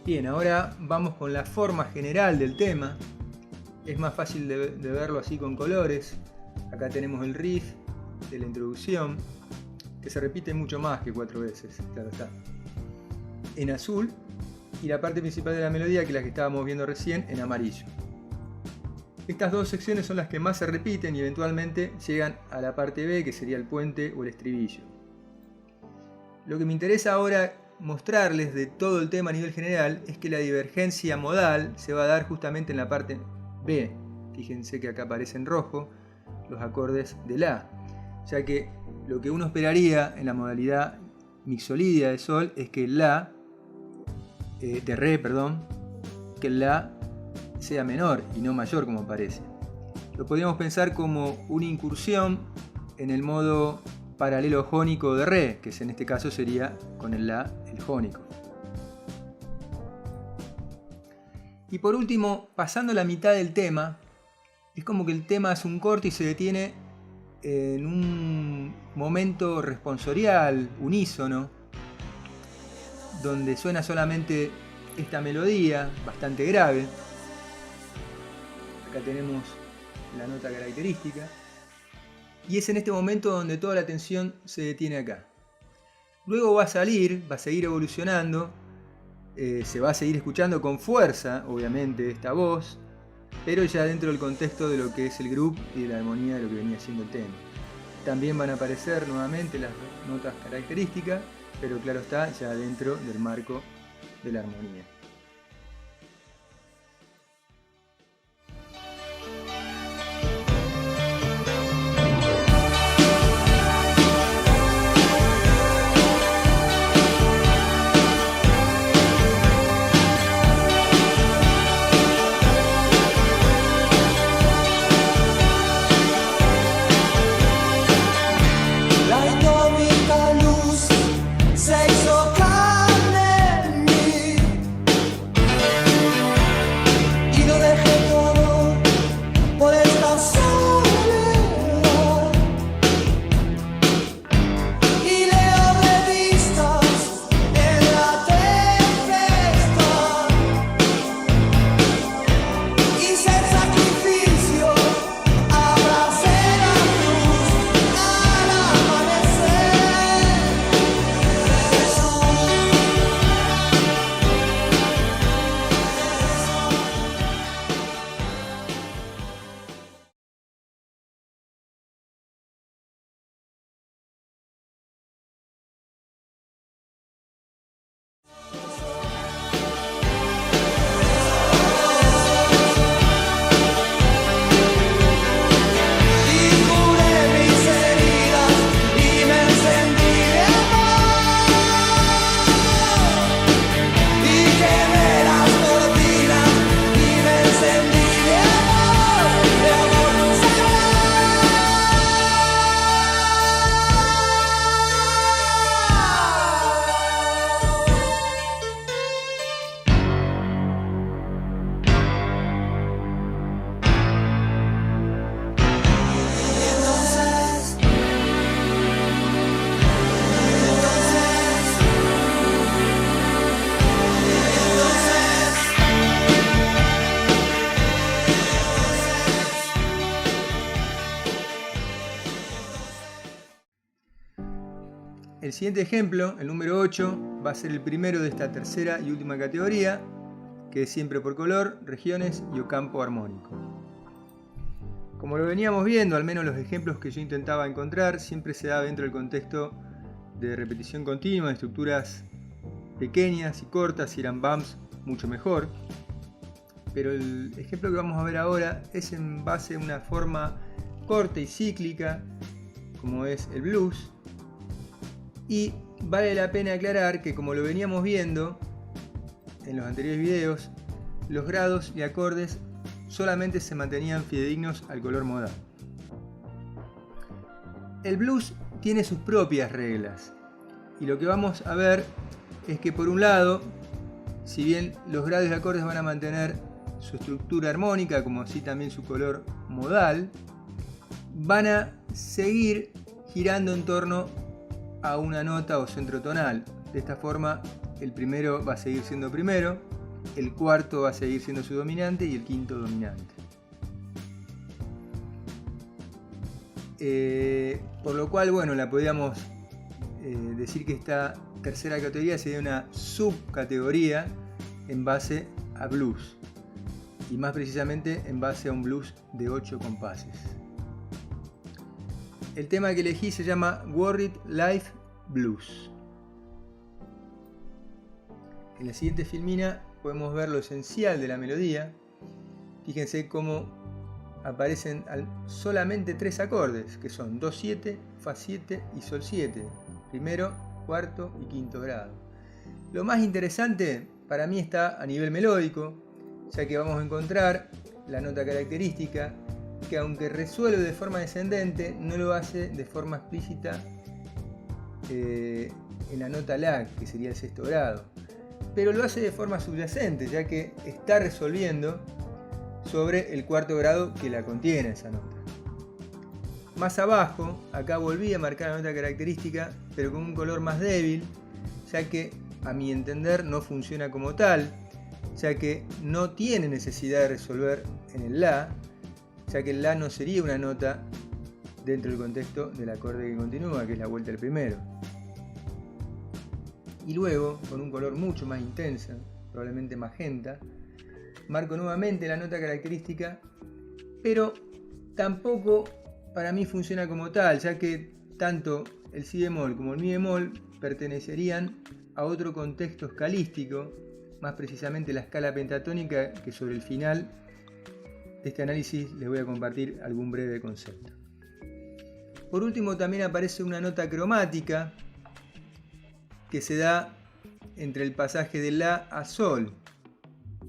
S1: Bien, ahora vamos con la forma general del tema. Es más fácil de verlo así con colores. Acá tenemos el riff de la introducción, que se repite mucho más que 4 veces, claro está, en azul, y la parte principal de la melodía, que es la que estábamos viendo recién, en amarillo. Estas dos secciones son las que más se repiten y eventualmente llegan a la parte B, que sería el puente o el estribillo. Lo que me interesa ahora mostrarles de todo el tema a nivel general es que la divergencia modal se va a dar justamente en la parte B. Fíjense que acá aparece en rojo los acordes de La, ya que lo que uno esperaría en la modalidad mixolidia de Sol es que el La, de Re, perdón, que el La sea menor y no mayor como parece. Lo podríamos pensar como una incursión en el modo paralelo jónico de Re, que en este caso sería con el La, el jónico. Y por último, pasando la mitad del tema, es como que el tema hace un corte y se detiene en un momento responsorial, unísono, donde suena solamente esta melodía bastante grave. Acá tenemos la nota característica. Y es en este momento donde toda la atención se detiene acá. Luego va a seguir evolucionando, se va a seguir escuchando con fuerza, obviamente, esta voz, pero ya dentro del contexto de lo que es el groove y de la armonía de lo que venía siendo el tema. También van a aparecer nuevamente las notas características, pero claro está, ya dentro del marco de la armonía.
S3: La indómita luz se hizo carne en mí y lo dejé todo por esta soledad. Y leo revistas en la tempestad. Hice el sacrificio, abracé la luz al amanecer. Y curé mis heridas y me encendí de amor. Y quemé las cortinas y me encendí de amor
S1: El siguiente ejemplo, el número 8, va a ser el primero de esta tercera y última categoría, que es siempre por color, regiones y o campo armónico. Como lo veníamos viendo, al menos los ejemplos que yo intentaba encontrar, siempre se da dentro del contexto de repetición continua, de estructuras pequeñas y cortas, si eran bumps, mucho mejor. Pero el ejemplo que vamos a ver ahora es en base a una forma corta y cíclica, como es el blues. Y vale la pena aclarar que, como lo veníamos viendo en los anteriores videos, los grados y acordes solamente se mantenían fidedignos al color modal. El blues tiene sus propias reglas, y lo que vamos a ver es que, por un lado, si bien los grados y acordes van a mantener su estructura armónica, como así también su color modal, van a seguir girando en torno a una nota o centro tonal. De esta forma, el primero va a seguir siendo primero, el cuarto va a seguir siendo su dominante y el quinto dominante. Por lo cual, bueno, la podríamos decir que esta tercera categoría sería una subcategoría en base a blues, y más precisamente en base a un blues de 8 compases. El tema que elegí se llama Worried Life Blues. En la siguiente filmina podemos ver lo esencial de la melodía. Fíjense cómo aparecen solamente 3 acordes, que son Do 7, Fa 7 y Sol 7, primero, cuarto y quinto grado. Lo más interesante para mí está a nivel melódico, ya que vamos a encontrar la nota característica, que aunque resuelve de forma descendente, no lo hace de forma explícita en la nota La, que sería el sexto grado, pero lo hace de forma subyacente, ya que está resolviendo sobre el cuarto grado que la contiene esa nota. Más abajo, acá volví a marcar la nota característica, pero con un color más débil, ya que a mi entender no funciona como tal, ya que no tiene necesidad de resolver en el La, ya que el La no sería una nota dentro del contexto del acorde que continúa, que es la vuelta al primero. Y luego, con un color mucho más intenso, probablemente magenta, marco nuevamente la nota característica, pero tampoco para mí funciona como tal, ya que tanto el Si bemol como el Mi bemol pertenecerían a otro contexto escalístico, más precisamente la escala pentatónica, que sobre el final de este análisis les voy a compartir algún breve concepto. Por último, también aparece una nota cromática que se da entre el pasaje de La a Sol,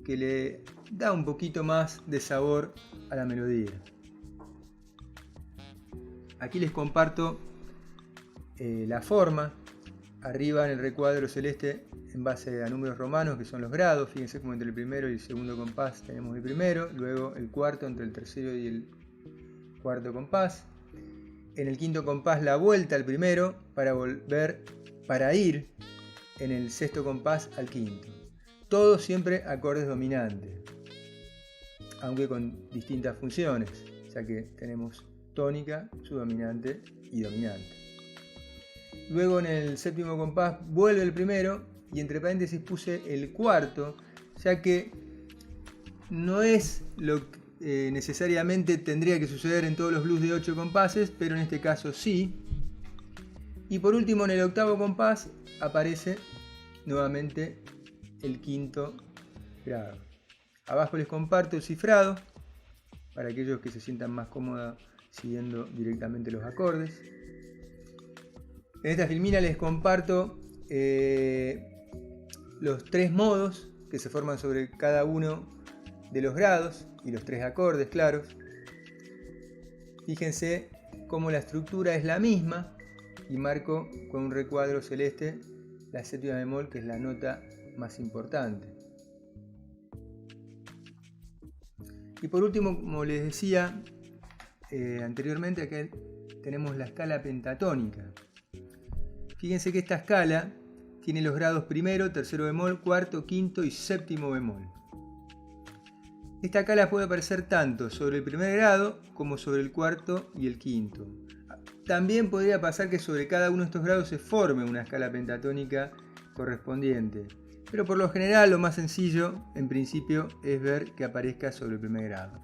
S1: que le da un poquito más de sabor a la melodía. Aquí les comparto la forma, arriba en el recuadro celeste en base a números romanos, que son los grados. Fíjense como entre el primero y el segundo compás tenemos el primero, luego el cuarto entre el tercero y el cuarto compás. En el quinto compás la vuelta al primero para ir en el sexto compás al quinto. Todos siempre acordes dominantes, aunque con distintas funciones, ya que tenemos tónica, subdominante y dominante. Luego en el séptimo compás vuelve el primero y entre paréntesis puse el cuarto, ya que no es lo que necesariamente tendría que suceder en todos los blues de 8 compases, pero en este caso sí. Y por último, en el octavo compás aparece nuevamente el quinto grado. Abajo les comparto el cifrado para aquellos que se sientan más cómodos siguiendo directamente los acordes. En esta filmina les comparto los 3 modos que se forman sobre cada uno de los grados y los 3 acordes claros. Fíjense cómo la estructura es la misma y marco con un recuadro celeste la séptima bemol, que es la nota más importante. Y por último, como les decía anteriormente, acá tenemos la escala pentatónica. Fíjense que esta escala tiene los grados primero, tercero bemol, cuarto, quinto y séptimo bemol. Esta escala puede aparecer tanto sobre el primer grado como sobre el cuarto y el quinto. También podría pasar que sobre cada uno de estos grados se forme una escala pentatónica correspondiente, pero por lo general lo más sencillo en principio es ver que aparezca sobre el primer grado.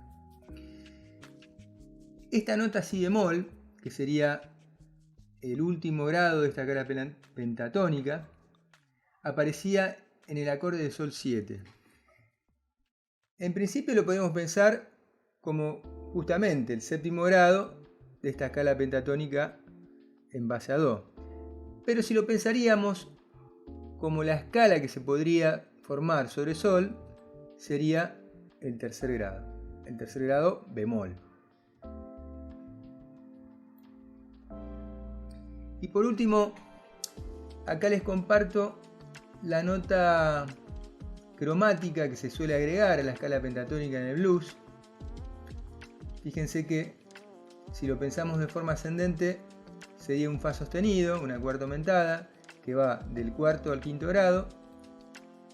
S1: Esta nota Si bemol, que sería el último grado de esta escala pentatónica, aparecía en el acorde de Sol 7. En principio lo podemos pensar como justamente el séptimo grado de esta escala pentatónica en base a Do. Pero si lo pensaríamos como la escala que se podría formar sobre Sol, sería el tercer grado bemol. Y por último, acá les comparto la nota cromática que se suele agregar a la escala pentatónica en el blues. Fíjense que si lo pensamos de forma ascendente sería un Fa sostenido, una cuarta aumentada, que va del cuarto al quinto grado,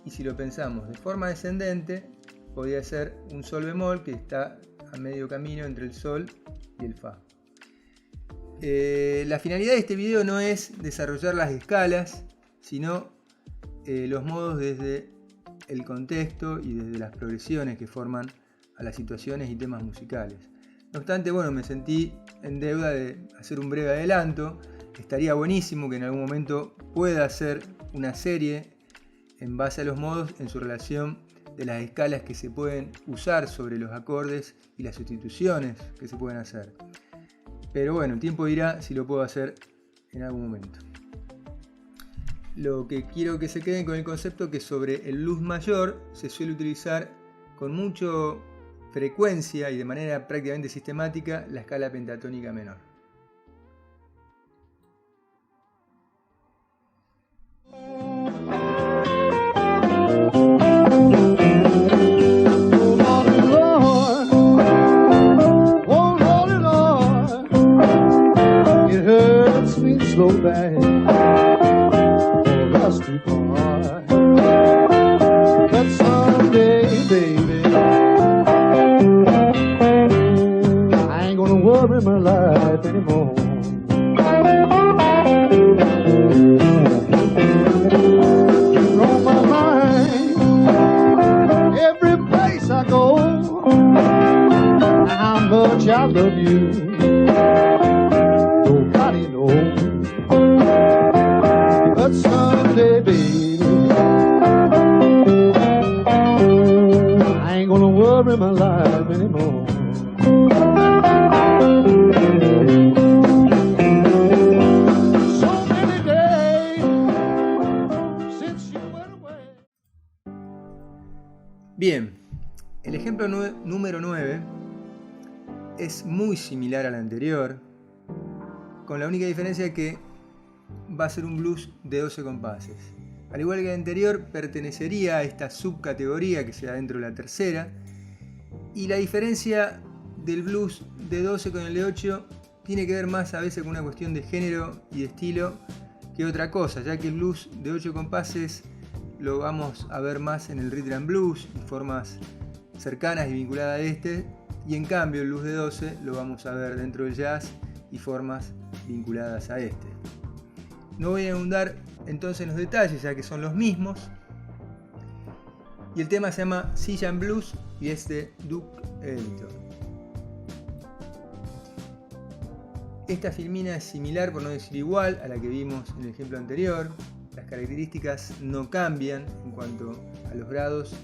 S1: y si lo pensamos de forma descendente podría ser un Sol bemol que está a medio camino entre el Sol y el Fa. La finalidad de este video no es desarrollar las escalas, sino los modos desde el contexto y desde las progresiones que forman a las situaciones y temas musicales. No obstante, bueno, me sentí en deuda de hacer un breve adelanto. Estaría buenísimo que en algún momento pueda hacer una serie en base a los modos en su relación de las escalas que se pueden usar sobre los acordes y las sustituciones que se pueden hacer. Pero bueno, el tiempo dirá si lo puedo hacer en algún momento. Lo que quiero que se queden con el concepto que sobre el blues mayor se suele utilizar con mucha frecuencia y de manera prácticamente sistemática la escala pentatónica menor.
S4: Slow back, that's too far. But someday, baby, I ain't gonna worry my life anymore. You're on my mind, every place I go. How much I love you, nobody knows. But someday, baby, I ain't gonna worry my life anymore. So many days since you went away.
S1: Bien, el ejemplo número 9 es muy similar al anterior, con la única diferencia que va a ser un blues de 12 compases. Al igual que el anterior, pertenecería a esta subcategoría que se da dentro de la tercera, y la diferencia del blues de 12 con el de 8 tiene que ver más a veces con una cuestión de género y de estilo que otra cosa, ya que el blues de 8 compases lo vamos a ver más en el rhythm and blues y formas cercanas y vinculadas a este, y en cambio el blues de 12 lo vamos a ver dentro del jazz y formas vinculadas a este. No voy a ahondar entonces en los detalles, ya que son los mismos. Y el tema se llama Sijan Blues y es de Duke Ellington. Esta filmina es similar, por no decir igual, a la que vimos en el ejemplo anterior. Las características no cambian en cuanto a los grados,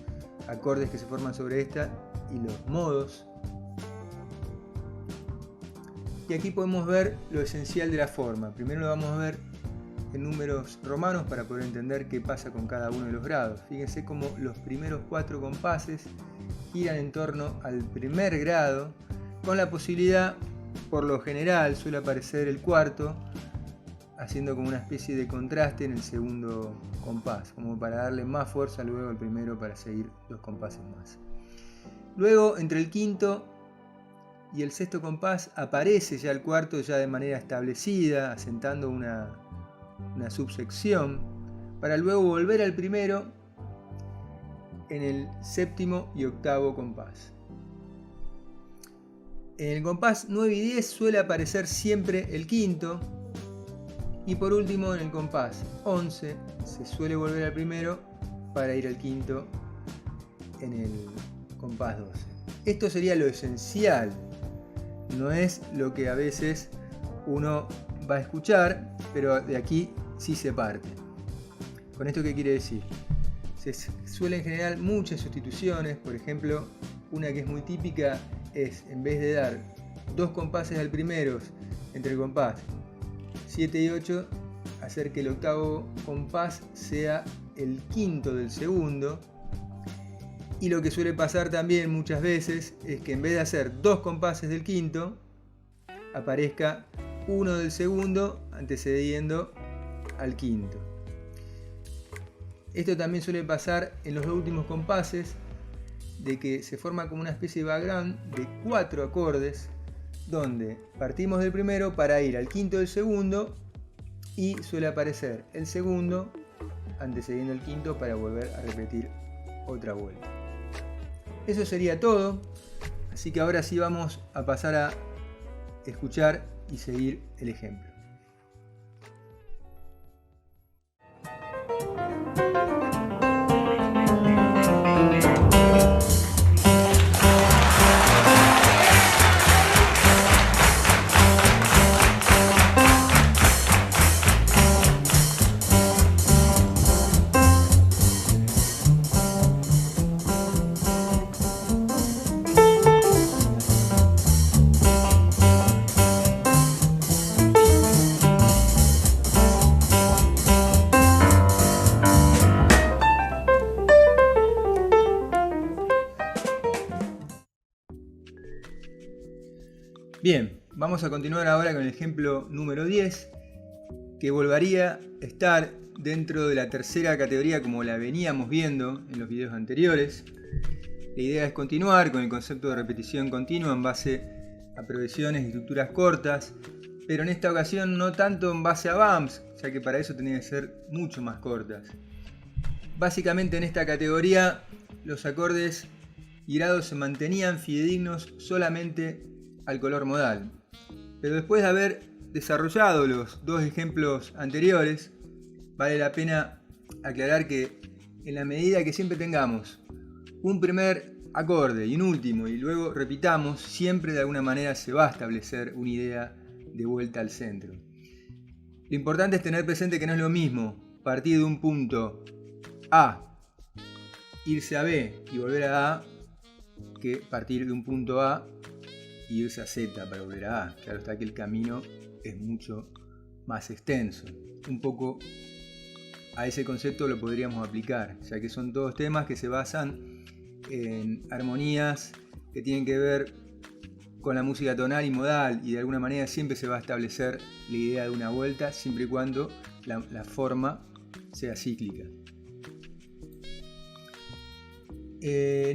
S1: acordes que se forman sobre esta y los modos. Y aquí podemos ver lo esencial de la forma. Primero lo vamos a ver en números romanos para poder entender qué pasa con cada uno de los grados. Fíjense cómo los primeros 4 compases giran en torno al primer grado, con la posibilidad, por lo general, suele aparecer el cuarto, haciendo como una especie de contraste en el segundo compás, como para darle más fuerza luego al primero para seguir los compases más. Luego, entre el quinto y el sexto compás, aparece ya el cuarto ya de manera establecida, asentando una subsección, para luego volver al primero en el séptimo y octavo compás. En el compás 9 y 10 suele aparecer siempre el quinto, y por último en el compás 11 se suele volver al primero para ir al quinto en el compás 12. Esto sería lo esencial, no es lo que a veces uno va a escuchar, pero de aquí sí se parte. ¿Con esto qué quiere decir? Se suelen generar muchas sustituciones. Por ejemplo, una que es muy típica es, en vez de dar 2 compases al primero entre el compás 7 y 8, hacer que el octavo compás sea el quinto del segundo. Y lo que suele pasar también muchas veces es que en vez de hacer 2 compases del quinto, aparezca uno del segundo antecediendo al quinto. Esto también suele pasar en los 2 últimos compases, de que se forma como una especie de background de 4 acordes, donde partimos del primero para ir al quinto del segundo y suele aparecer el segundo antecediendo al quinto para volver a repetir otra vuelta. Eso sería todo, así que ahora sí vamos a pasar a escuchar y seguir el ejemplo. Bien, vamos a continuar ahora con el ejemplo número 10, que volvería a estar dentro de la tercera categoría como la veníamos viendo en los videos anteriores. La idea es continuar con el concepto de repetición continua en base a progresiones y estructuras cortas, pero en esta ocasión no tanto en base a bumps, ya que para eso tendría que ser mucho más cortas. Básicamente en esta categoría los acordes y grados se mantenían fidedignos solamente al color modal. Pero después de haber desarrollado los dos ejemplos anteriores, vale la pena aclarar que en la medida que siempre tengamos un primer acorde y un último y luego repitamos, siempre de alguna manera se va a establecer una idea de vuelta al centro. Lo importante es tener presente que no es lo mismo partir de un punto A, irse a B y volver a A, que partir de un punto A y irse a Z para volver a A. Claro está que el camino es mucho más extenso. Un poco a ese concepto lo podríamos aplicar, ya que son todos temas que se basan en armonías que tienen que ver con la música tonal y modal, y de alguna manera siempre se va a establecer la idea de una vuelta siempre y cuando la forma sea cíclica.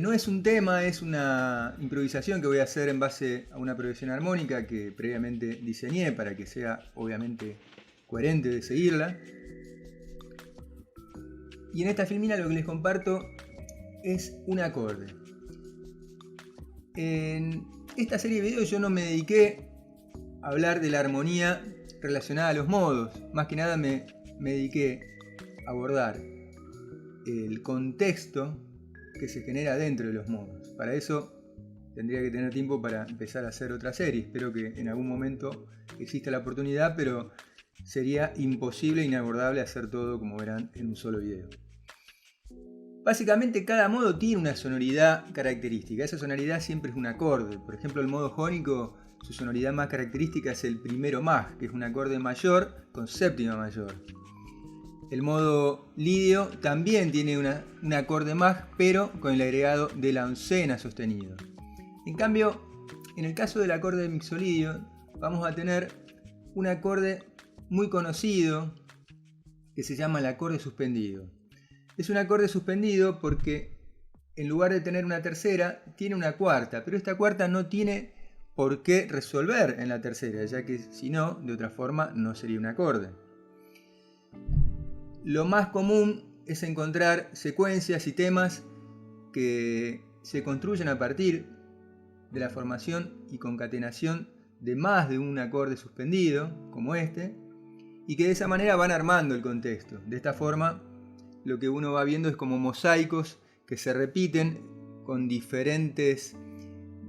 S1: No es un tema, es una improvisación que voy a hacer en base a una progresión armónica que previamente diseñé para que sea obviamente coherente de seguirla. Y en esta filmina lo que les comparto es un acorde. En esta serie de videos yo no me dediqué a hablar de la armonía relacionada a los modos, más que nada me dediqué a abordar el contexto que se genera dentro de los modos. Para eso tendría que tener tiempo para empezar a hacer otra serie. Espero que en algún momento exista la oportunidad, pero sería imposible e inabordable hacer todo, como verán, en un solo video. Básicamente cada modo tiene una sonoridad característica. Esa sonoridad siempre es un acorde. Por ejemplo, el modo jónico, su sonoridad más característica es el primero más, que es un acorde mayor con séptima mayor. El modo lidio también tiene un acorde más, pero con el agregado de la oncena sostenido. En cambio, en el caso del acorde mixolidio, vamos a tener un acorde muy conocido que se llama el acorde suspendido. Es un acorde suspendido porque en lugar de tener una tercera, tiene una cuarta, pero esta cuarta no tiene por qué resolver en la tercera, ya que si no, de otra forma, no sería un acorde. Lo más común es encontrar secuencias y temas que se construyen a partir de la formación y concatenación de más de un acorde suspendido, como este, y que de esa manera van armando el contexto. De esta forma, lo que uno va viendo es como mosaicos que se repiten con diferentes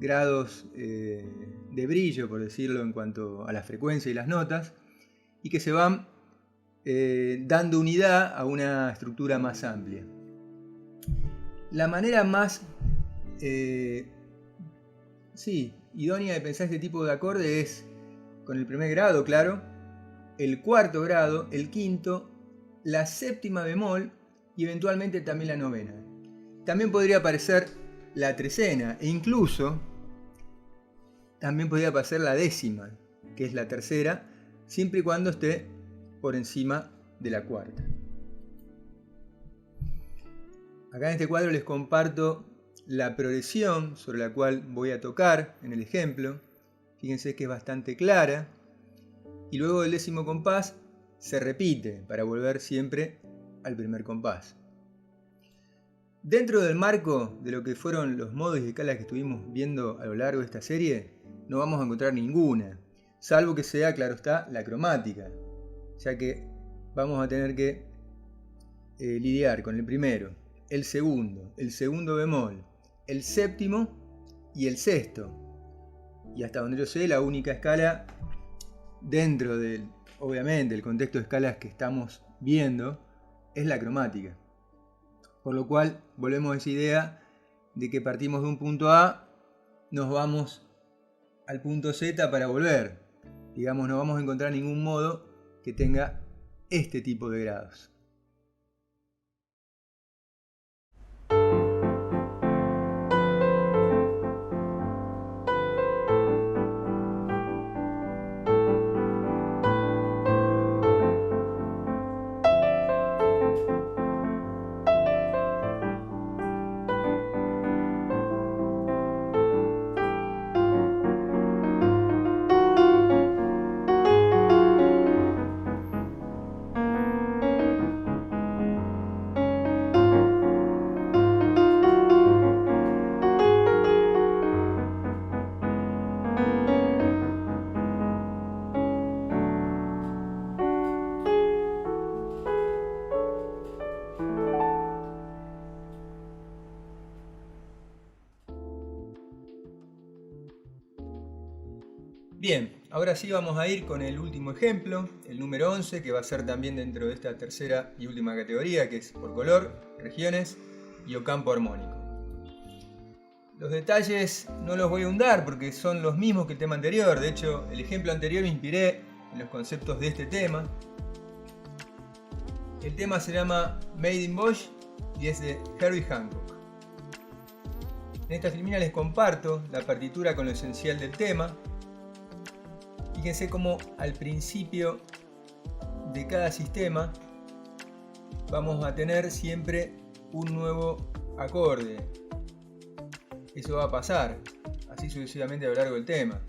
S1: grados de brillo, por decirlo, en cuanto a la frecuencia y las notas, y que se van dando unidad a una estructura más amplia. La manera más idónea de pensar este tipo de acorde es con el primer grado, claro, el cuarto grado, el quinto, la séptima bemol y eventualmente también la novena. También podría aparecer la trecena e incluso también podría aparecer la décima, que es la tercera, siempre y cuando esté por encima de la cuarta. Acá en este cuadro les comparto la progresión sobre la cual voy a tocar en el ejemplo. Fíjense que es bastante clara. Y luego el décimo compás se repite para volver siempre al primer compás. Dentro del marco de lo que fueron los modos y escalas que estuvimos viendo a lo largo de esta serie, no vamos a encontrar ninguna, salvo que sea, claro está, la cromática, ya que vamos a tener que lidiar con el primero, el segundo bemol, el séptimo y el sexto. Y hasta donde yo sé, la única escala dentro del, obviamente, el contexto de escalas que estamos viendo es la cromática. Por lo cual, volvemos a esa idea de que partimos de un punto A, nos vamos al punto Z para volver. Digamos, no vamos a encontrar ningún modo que tenga este tipo de grados. Bien, ahora sí vamos a ir con el último ejemplo, el número 11, que va a ser también dentro de esta tercera y última categoría, que es por color, regiones y o campo armónico. Los detalles no los voy a ahondar porque son los mismos que el tema anterior. De hecho, el ejemplo anterior me inspiré en los conceptos de este tema. El tema se llama Made in Bosch y es de Herbie Hancock. En esta filmina les comparto la partitura con lo esencial del tema. Fíjense cómo al principio de cada sistema vamos a tener siempre un nuevo acorde. Eso va a pasar así sucesivamente a lo largo del tema.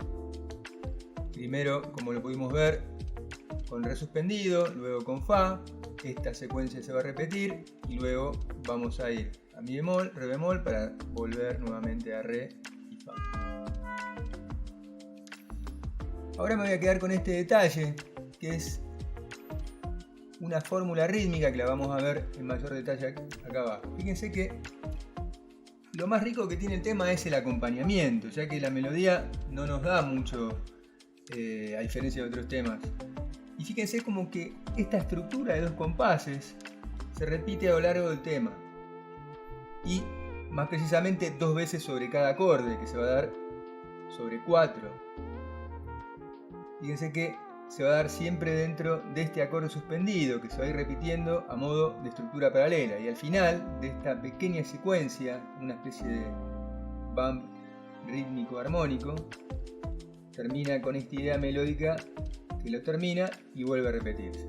S1: Primero, como lo pudimos ver, con re suspendido, luego con fa. Esta secuencia se va a repetir y luego vamos a ir a mi bemol, re bemol para volver nuevamente a re y fa. Ahora me voy a quedar con este detalle que es una fórmula rítmica que la vamos a ver en mayor detalle acá abajo. Fíjense que lo más rico que tiene el tema es el acompañamiento, ya que la melodía no nos da mucho a diferencia de otros temas. Y fíjense como que esta estructura de dos compases se repite a lo largo del tema. Y más precisamente dos veces sobre cada acorde, que se va a dar sobre 4. Fíjense que se va a dar siempre dentro de este acorde suspendido, que se va a ir repitiendo a modo de estructura paralela. Y al final de esta pequeña secuencia, una especie de bump rítmico armónico, termina con esta idea melódica que lo termina y vuelve a repetirse.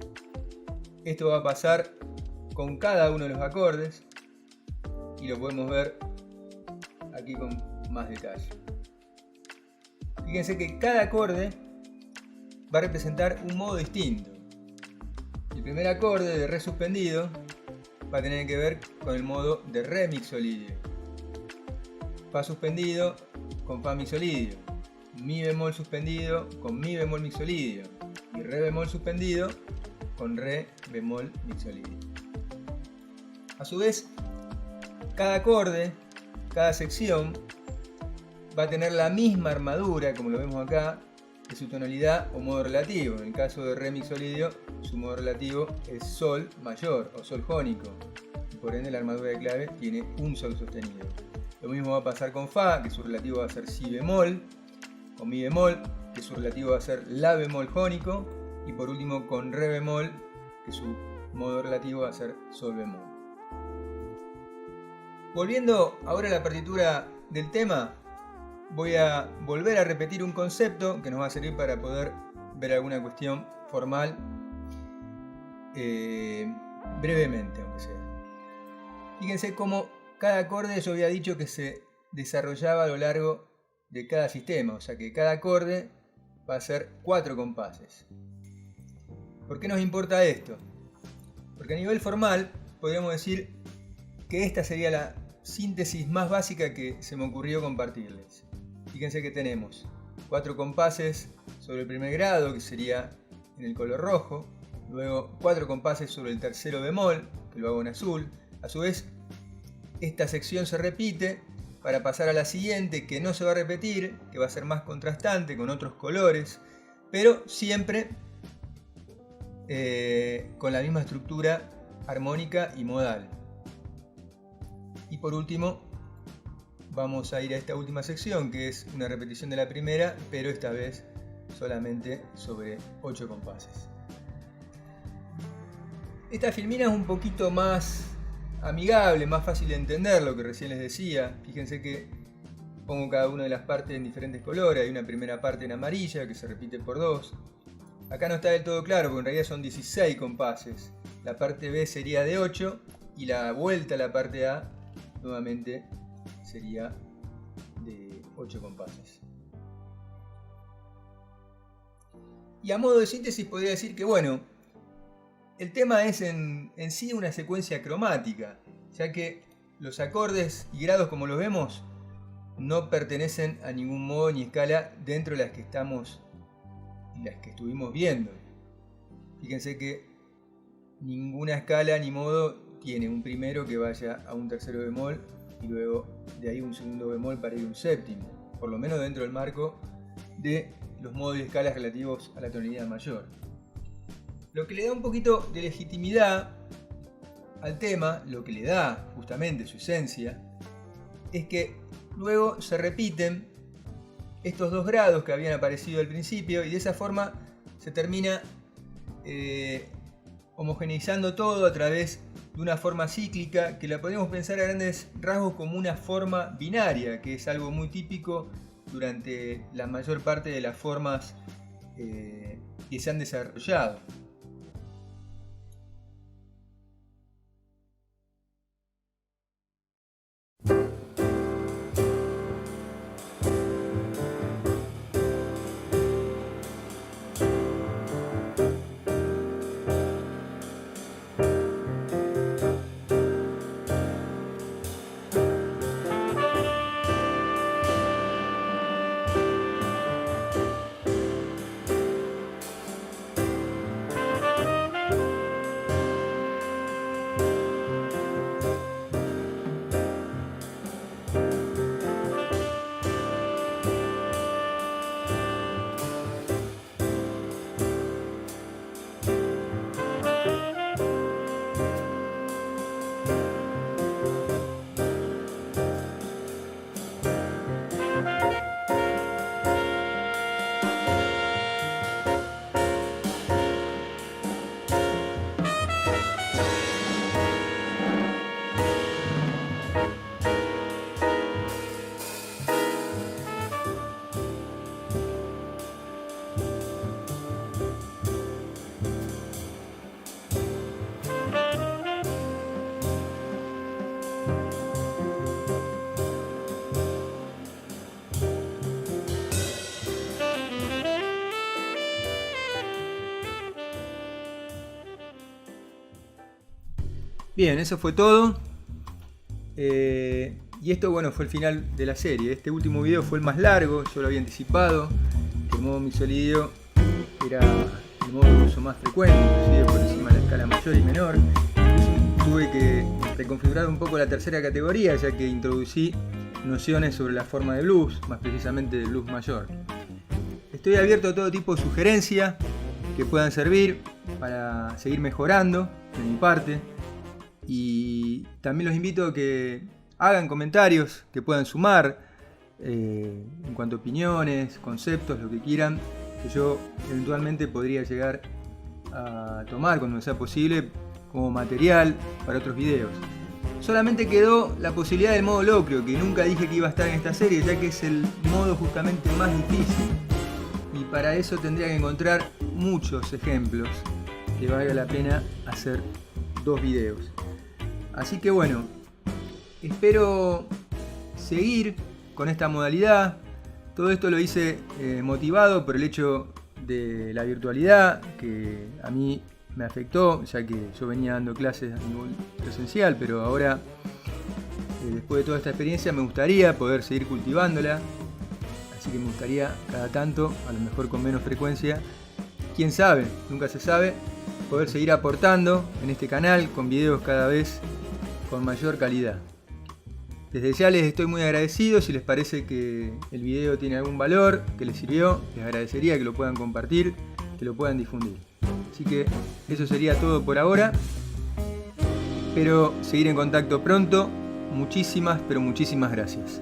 S1: Esto va a pasar con cada uno de los acordes y lo podemos ver aquí con más detalle. Fíjense que cada acorde va a representar un modo distinto. El primer acorde de re suspendido va a tener que ver con el modo de re mixolidio, fa suspendido con fa mixolidio, mi bemol suspendido con mi bemol mixolidio y re bemol suspendido con re bemol mixolidio. A su vez, cada acorde, cada sección va a tener la misma armadura, como lo vemos acá, de su tonalidad o modo relativo. En el caso de re mixolidio, su modo relativo es sol mayor o sol jónico, y por ende la armadura de clave tiene un sol sostenido. Lo mismo va a pasar con fa, que su relativo va a ser si bemol, con mi bemol, que su relativo va a ser la bemol jónico, y por último con re bemol, que su modo relativo va a ser sol bemol. Volviendo ahora a la partitura del tema, voy a volver a repetir un concepto que nos va a servir para poder ver alguna cuestión formal brevemente, aunque sea. Fíjense cómo cada acorde yo había dicho que se desarrollaba a lo largo de cada sistema, o sea que cada acorde va a ser 4 compases. ¿Por qué nos importa esto? Porque a nivel formal podríamos decir que esta sería la síntesis más básica que se me ocurrió compartirles. Fíjense que tenemos 4 compases sobre el primer grado, que sería en el color rojo, luego 4 compases sobre el tercero bemol, que lo hago en azul. A su vez, esta sección se repite para pasar a la siguiente, que no se va a repetir, que va a ser más contrastante con otros colores, pero siempre con la misma estructura armónica y modal. Y por último, vamos a ir a esta última sección, que es una repetición de la primera, pero esta vez solamente sobre 8 compases. Esta filmina es un poquito más amigable, más fácil de entender, lo que recién les decía. Fíjense que pongo cada una de las partes en diferentes colores. Hay una primera parte en amarilla que se repite por 2. Acá no está del todo claro, porque en realidad son 16 compases. La parte B sería de 8 y la vuelta a la parte A nuevamente sería de 8 compases. Y a modo de síntesis podría decir que, bueno, el tema es en sí una secuencia cromática, ya que los acordes y grados, como los vemos, no pertenecen a ningún modo ni escala dentro de las que estamos y las que estuvimos viendo. Fíjense que ninguna escala ni modo tiene un primero que vaya a un tercero bemol y luego de ahí un segundo bemol para ir a un séptimo, por lo menos dentro del marco de los modos y escalas relativos a la tonalidad mayor. Lo que le da un poquito de legitimidad al tema, lo que le da justamente su esencia, es que luego se repiten estos dos grados que habían aparecido al principio y de esa forma se termina homogeneizando todo a través de una forma cíclica que la podemos pensar a grandes rasgos como una forma binaria, que es algo muy típico durante la mayor parte de las formas que se han desarrollado. Bien, eso fue todo. Y esto, bueno, fue el final de la serie. Este último video fue el más largo, yo lo había anticipado, que el modo mixolidio era el modo de uso más frecuente, inclusive por encima de la escala mayor y menor. Tuve que reconfigurar un poco la tercera categoría, ya que introducí nociones sobre la forma de blues, más precisamente del blues mayor. Estoy abierto a todo tipo de sugerencias que puedan servir para seguir mejorando de mi parte. Y también los invito a que hagan comentarios que puedan sumar en cuanto a opiniones, conceptos, lo que quieran, que yo eventualmente podría llegar a tomar cuando sea posible como material para otros videos. Solamente quedó la posibilidad del modo locrio, que nunca dije que iba a estar en esta serie, ya que es el modo justamente más difícil. Y para eso tendría que encontrar muchos ejemplos que valga la pena hacer 2 videos. Así que bueno, espero seguir con esta modalidad. Todo esto lo hice motivado por el hecho de la virtualidad, que a mí me afectó, ya que yo venía dando clases a nivel presencial, pero ahora, después de toda esta experiencia, me gustaría poder seguir cultivándola. Así que me gustaría cada tanto, a lo mejor con menos frecuencia, quién sabe, nunca se sabe, poder seguir aportando en este canal con videos cada vez con mayor calidad. Desde ya les estoy muy agradecido. Si les parece que el video tiene algún valor, que les sirvió, les agradecería que lo puedan compartir, que lo puedan difundir. Así que eso sería todo por ahora. Espero seguir en contacto pronto. Muchísimas, pero muchísimas gracias.